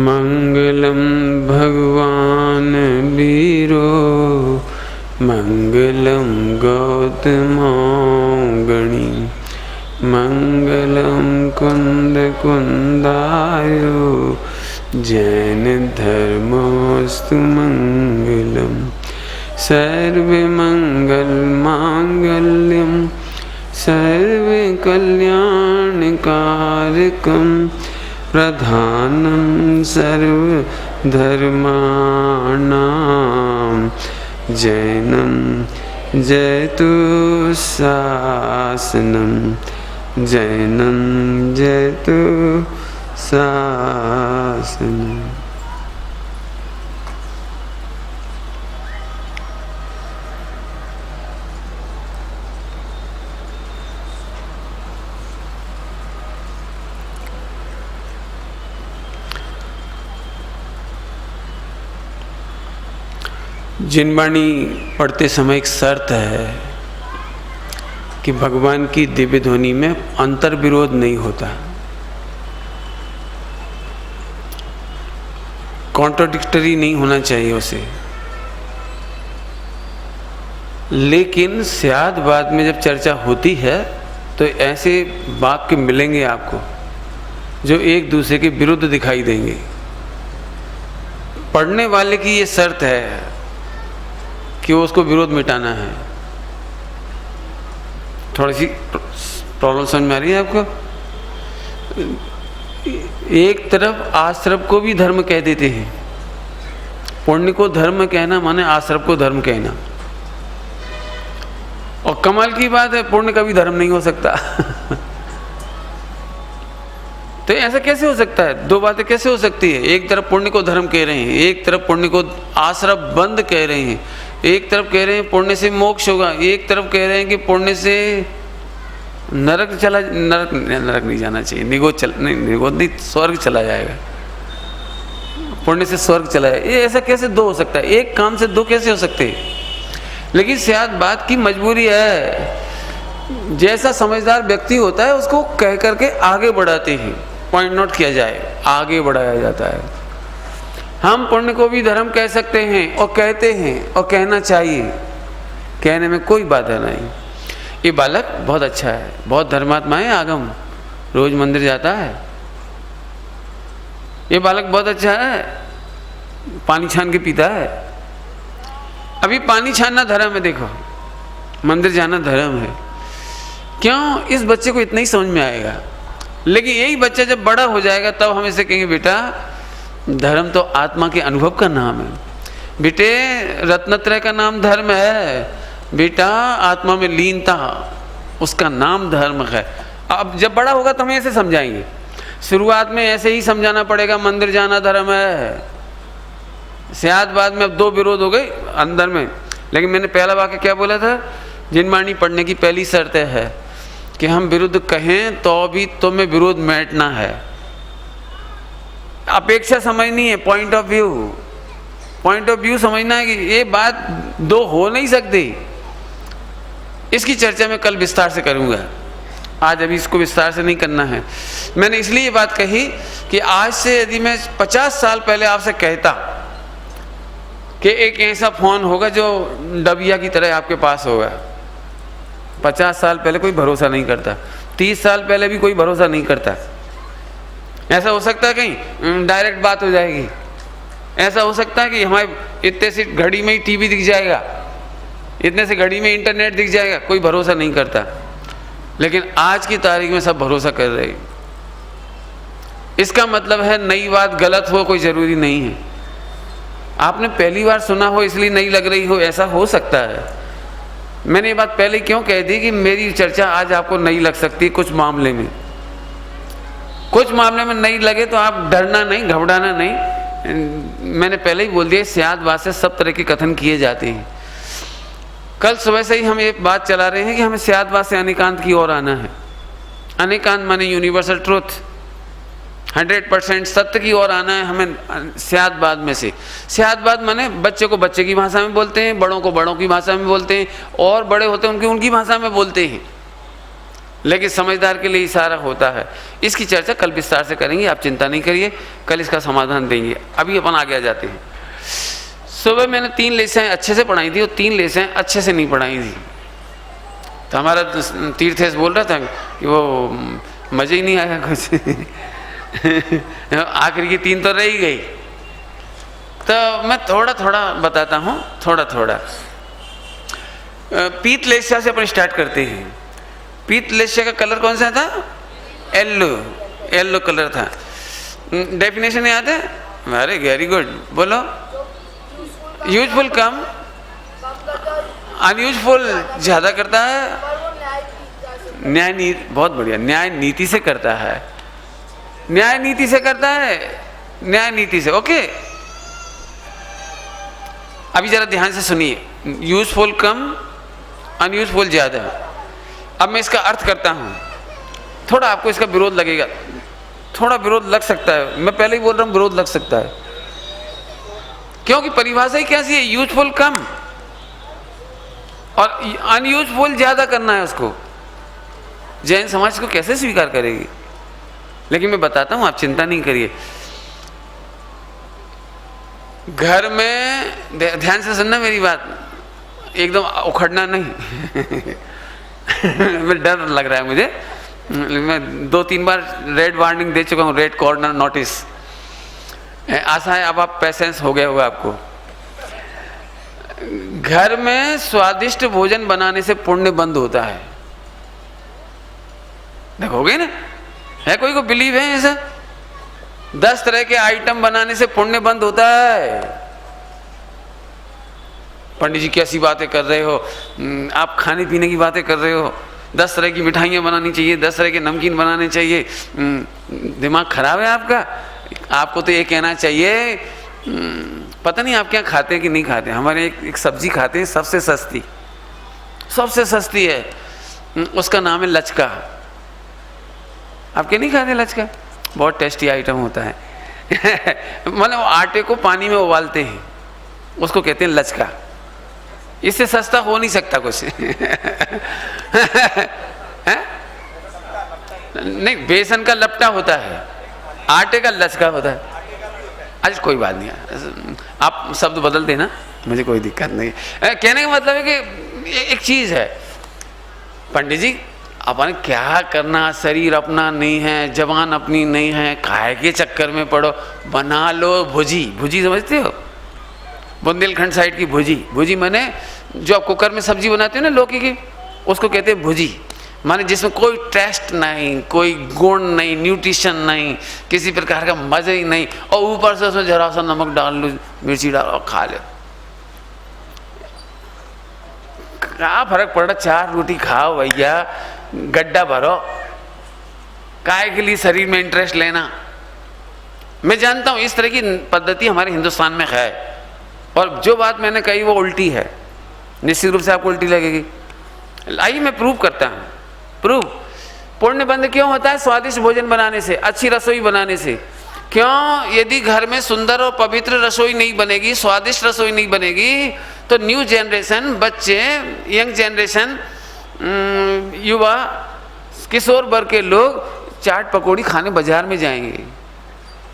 मंगलम भगवान वीरो मंगलम गौतमौगणी मंगलम कुंद कुंदायो जैन धर्मोस्तु मंगलम सर्वमंगल मांगल्यम सर्वकल्याणकारकम प्रधानं सर्वधर्माणां जैनं जयतु शासनं जैनं जयतु शासनं। जिनवाणी पढ़ते समय एक शर्त है कि भगवान की दिव्य ध्वनि में अंतर विरोध नहीं होता, कॉन्ट्राडिक्टरी नहीं होना चाहिए उसे। लेकिन शायद बाद में जब चर्चा होती है तो ऐसे वाक्य मिलेंगे आपको जो एक दूसरे के विरुद्ध दिखाई देंगे। पढ़ने वाले की ये शर्त है कि उसको विरोध मिटाना है। थोड़ी सी प्रॉब्लम समझ में आ रही है आपको? एक तरफ आश्रम को भी धर्म कह देते हैं। पुण्य को धर्म कहना माने आश्रम को धर्म कहना। और कमाल की बात है, पुण्य का भी धर्म नहीं हो सकता। तो ऐसा कैसे हो सकता है? दो बातें कैसे हो सकती है? एक तरफ पुण्य को धर्म कह रहे हैं, एक तरफ पुण्य को आश्रम बंद कह रहे हैं, एक तरफ कह रहे हैं पुण्य से मोक्ष होगा, एक तरफ कह रहे हैं कि पुण्य से नरक नहीं जाना चाहिए, निगोद नहीं, स्वर्ग चला जाएगा, पुण्य से स्वर्ग चला जाएगा। ये ऐसा कैसे दो हो सकता है? एक काम से दो कैसे हो सकते हैं? लेकिन शायद बात की मजबूरी है। जैसा समझदार व्यक्ति होता है उसको कह करके आगे बढ़ाते हैं, पॉइंट नोट किया जाए, आगे बढ़ाया जाता है। हम पुण्य को भी धर्म कह सकते हैं और कहते हैं और कहना चाहिए, कहने में कोई बाधा नहीं। ये बालक बहुत अच्छा है, बहुत धर्मात्मा है, आगम, रोज मंदिर जाता है। ये बालक बहुत अच्छा है, पानी छान के पीता है। अभी पानी छानना धर्म है, देखो, मंदिर जाना धर्म है। क्यों? इस बच्चे को इतना ही समझ में आएगा। लेकिन यही बच्चा जब बड़ा हो जाएगा तब हम इसे कहेंगे बेटा धर्म तो आत्मा के अनुभव का नाम है, बेटे रत्नत्रय का नाम धर्म है, बेटा आत्मा में लीनता उसका नाम धर्म है। अब जब बड़ा होगा तो हम ऐसे समझाएंगे। शुरुआत में ऐसे ही समझाना पड़ेगा, मंदिर जाना धर्म है। शायद बाद में अब दो विरोध हो गए अंदर में। लेकिन मैंने पहला वाक्य क्या बोला था? जिनवाणी पढ़ने की पहली शर्त है कि हम विरुद्ध कहें तो भी तुम्हें विरोध मिटना है। अपेक्षा समझनी है, point of view, point of view समझना है कि ये बात दो हो नहीं सकती। इसकी चर्चा मैं कल विस्तार से करूंगा, आज अभी इसको विस्तार से नहीं करना है। मैंने इसलिए ये बात कही कि आज से यदि मैं 50 साल पहले आपसे कहता कि एक ऐसा फोन होगा जो डबिया की तरह आपके पास होगा, 50 साल पहले कोई भरोसा नहीं करता, 30 साल पहले भी कोई भरोसा नहीं करता। ऐसा हो सकता है कहीं डायरेक्ट बात हो जाएगी, ऐसा हो सकता है कि हमारे इतने सी घड़ी में ही टीवी दिख जाएगा, इतने से घड़ी में इंटरनेट दिख जाएगा, कोई भरोसा नहीं करता। लेकिन आज की तारीख में सब भरोसा कर रहे हैं। इसका मतलब है नई बात गलत हो कोई ज़रूरी नहीं है। आपने पहली बार सुना हो इसलिए नई लग रही हो, ऐसा हो सकता है। मैंने ये बात पहले क्यों कह दी कि मेरी चर्चा आज आपको नई लग सकती है कुछ मामले में। कुछ मामले में नई लगे तो आप डरना नहीं, घबराना नहीं। मैंने पहले ही बोल दिया, स्यादबाद से सब तरह के कथन किए जाते हैं। कल सुबह से ही हम ये बात चला रहे हैं कि हमें स्यादबाद से अनेकांत की ओर आना है। अनेकांत माने यूनिवर्सल ट्रुथ, 100% सत्य की ओर आना है हमें स्यादबाद में से। स्यादबाद माने बच्चे को बच्चे की भाषा में बोलते हैं, बड़ों को बड़ों की भाषा में बोलते हैं, और बड़े होते हैं उनकी भाषा में बोलते हैं, लेकिन समझदार के लिए इशारा होता है। इसकी चर्चा कल विस्तार से करेंगे, आप चिंता नहीं करिए, कल इसका समाधान देंगे। अभी अपन आगे आ जाते हैं। सुबह मैंने 3 लेसें अच्छे से पढ़ाई थी और 3 लेसें अच्छे से नहीं पढ़ाई थी। तो हमारा तीर्थेश बोल रहा था कि वो मज़े ही नहीं आया कुछ आखिर की 3 तो रह ही गई। तो मैं थोड़ा थोड़ा बताता हूँ, थोड़ा थोड़ा। पीत लेस्या से अपन स्टार्ट करते हैं। पीत लेस्या का कलर कौन सा था? येलो कलर था। डेफिनेशन याद है? अरे वेरी गुड, बोलो। यूजफुल कम, अनयूजफुल ज़्यादा करता है। न्याय नीति, बहुत बढ़िया, न्याय नीति से करता है। न्याय नीति से करता है, न्याय नीति से। ओके, अभी जरा ध्यान से सुनिए। यूजफुल कम, अनयूजफुल ज़्यादा। अब मैं इसका अर्थ करता हूँ। थोड़ा आपको इसका विरोध लगेगा, थोड़ा विरोध लग सकता है। मैं पहले ही बोल रहा हूँ विरोध लग सकता है, क्योंकि परिभाषा ही कैसी है? यूजफुल कम और अनयूजफुल ज़्यादा करना है उसको। जैन समाज को कैसे स्वीकार करेगी? लेकिन मैं बताता हूँ, आप चिंता नहीं करिए। घर में ध्यान से सुनना मेरी बात, एकदम उखड़ना नहीं मैं डर लग रहा है मुझे। मैं 2-3 बार रेड वार्निंग दे चुका हूँ, रेड कॉर्नर नोटिस। आशा है अब आप पेशेंस हो गया होगा आपको। घर में स्वादिष्ट भोजन बनाने से पुण्य बंद होता है। देखोगे ना, है कोई को बिलीव है ऐसा? 10 तरह के आइटम बनाने से पुण्य बंद होता है। पंडित जी कैसी बातें कर रहे हो, आप खाने पीने की बातें कर रहे हो। 10 तरह की मिठाइयाँ बनानी चाहिए, 10 तरह के नमकीन बनाने चाहिए। दिमाग खराब है आपका? आपको तो ये कहना चाहिए, पता नहीं आप क्या खाते हैं कि नहीं खाते। हमारे एक सब्जी खाते हैं सबसे सस्ती, सबसे सस्ती है, उसका नाम है लचका। आप क्या नहीं खाते लचका? बहुत टेस्टी आइटम होता है मतलब आटे को पानी में उबालते हैं, उसको कहते हैं लचका। इससे सस्ता हो नहीं सकता कुछ नहीं, बेसन का लपटा होता है, आटे का लचका होता है। अच्छा कोई बात नहीं, आप शब्द बदल देना, मुझे कोई दिक्कत नहीं। कहने का मतलब है कि एक चीज़ है, पंडित जी अपन क्या करना, शरीर अपना नहीं है, जवान अपनी नहीं है, खाए के चक्कर में पड़ो, बना लो भुजी। भुजी समझते हो? बुंदेलखंड साइड की भुजी। भुजी माने जो आप कुकर में सब्जी बनाते हो ना लौकी की, उसको कहते हैं भुजी। माने जिसमें कोई टेस्ट नहीं, कोई गुण नहीं, न्यूट्रिशन नहीं, किसी प्रकार का मज़ा ही नहीं, और ऊपर से उसमें जरा सा नमक डाल लो, मिर्ची डालो और खा लो। क्या फर्क पड़ रहा? 4 रोटी खाओ भैया, गड्ढा भरो, काय के लिए शरीर में इंटरेस्ट लेना। मैं जानता हूँ इस तरह की पद्धति हमारे हिंदुस्तान में है, और जो बात मैंने कही वो उल्टी है, निश्चित रूप से आपको उल्टी लगेगी। आइए मैं प्रूव करता हूँ। प्रूव पुण्य बंद क्यों होता है? स्वादिष्ट भोजन बनाने से, अच्छी रसोई बनाने से। क्यों? यदि घर में सुंदर और पवित्र रसोई नहीं बनेगी, स्वादिष्ट रसोई नहीं बनेगी, तो न्यू जनरेशन, बच्चे, यंग जनरेशन, युवा, किशोर वर्ग के लोग चाट पकौड़ी खाने बाजार में जाएंगे,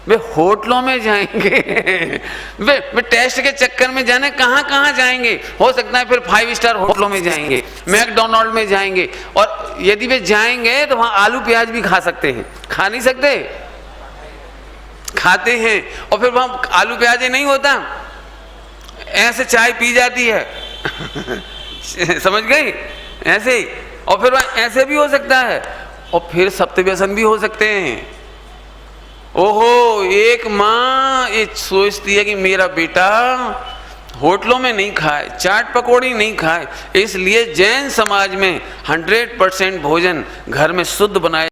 वे होटलों में जाएंगे वे टेस्ट के चक्कर में जाने कहाँ कहाँ जाएंगे। हो सकता है फिर 5 स्टार होटलों में जाएंगे, मैकडोनाल्ड में जाएंगे, और यदि वे जाएंगे तो वहाँ आलू प्याज भी खा सकते हैं। खा नहीं सकते? खाते हैं, और फिर वहाँ आलू प्याज नहीं होता, ऐसे चाय पी जाती है समझ गई? ऐसे ही। और फिर ऐसे भी हो सकता है, और फिर सप्त व्यसन भी हो सकते हैं। ओहो, एक माँ ये सोचती है कि मेरा बेटा होटलों में नहीं खाए, चाट पकौड़ी नहीं खाए, इसलिए जैन समाज में 100% भोजन घर में शुद्ध बनाए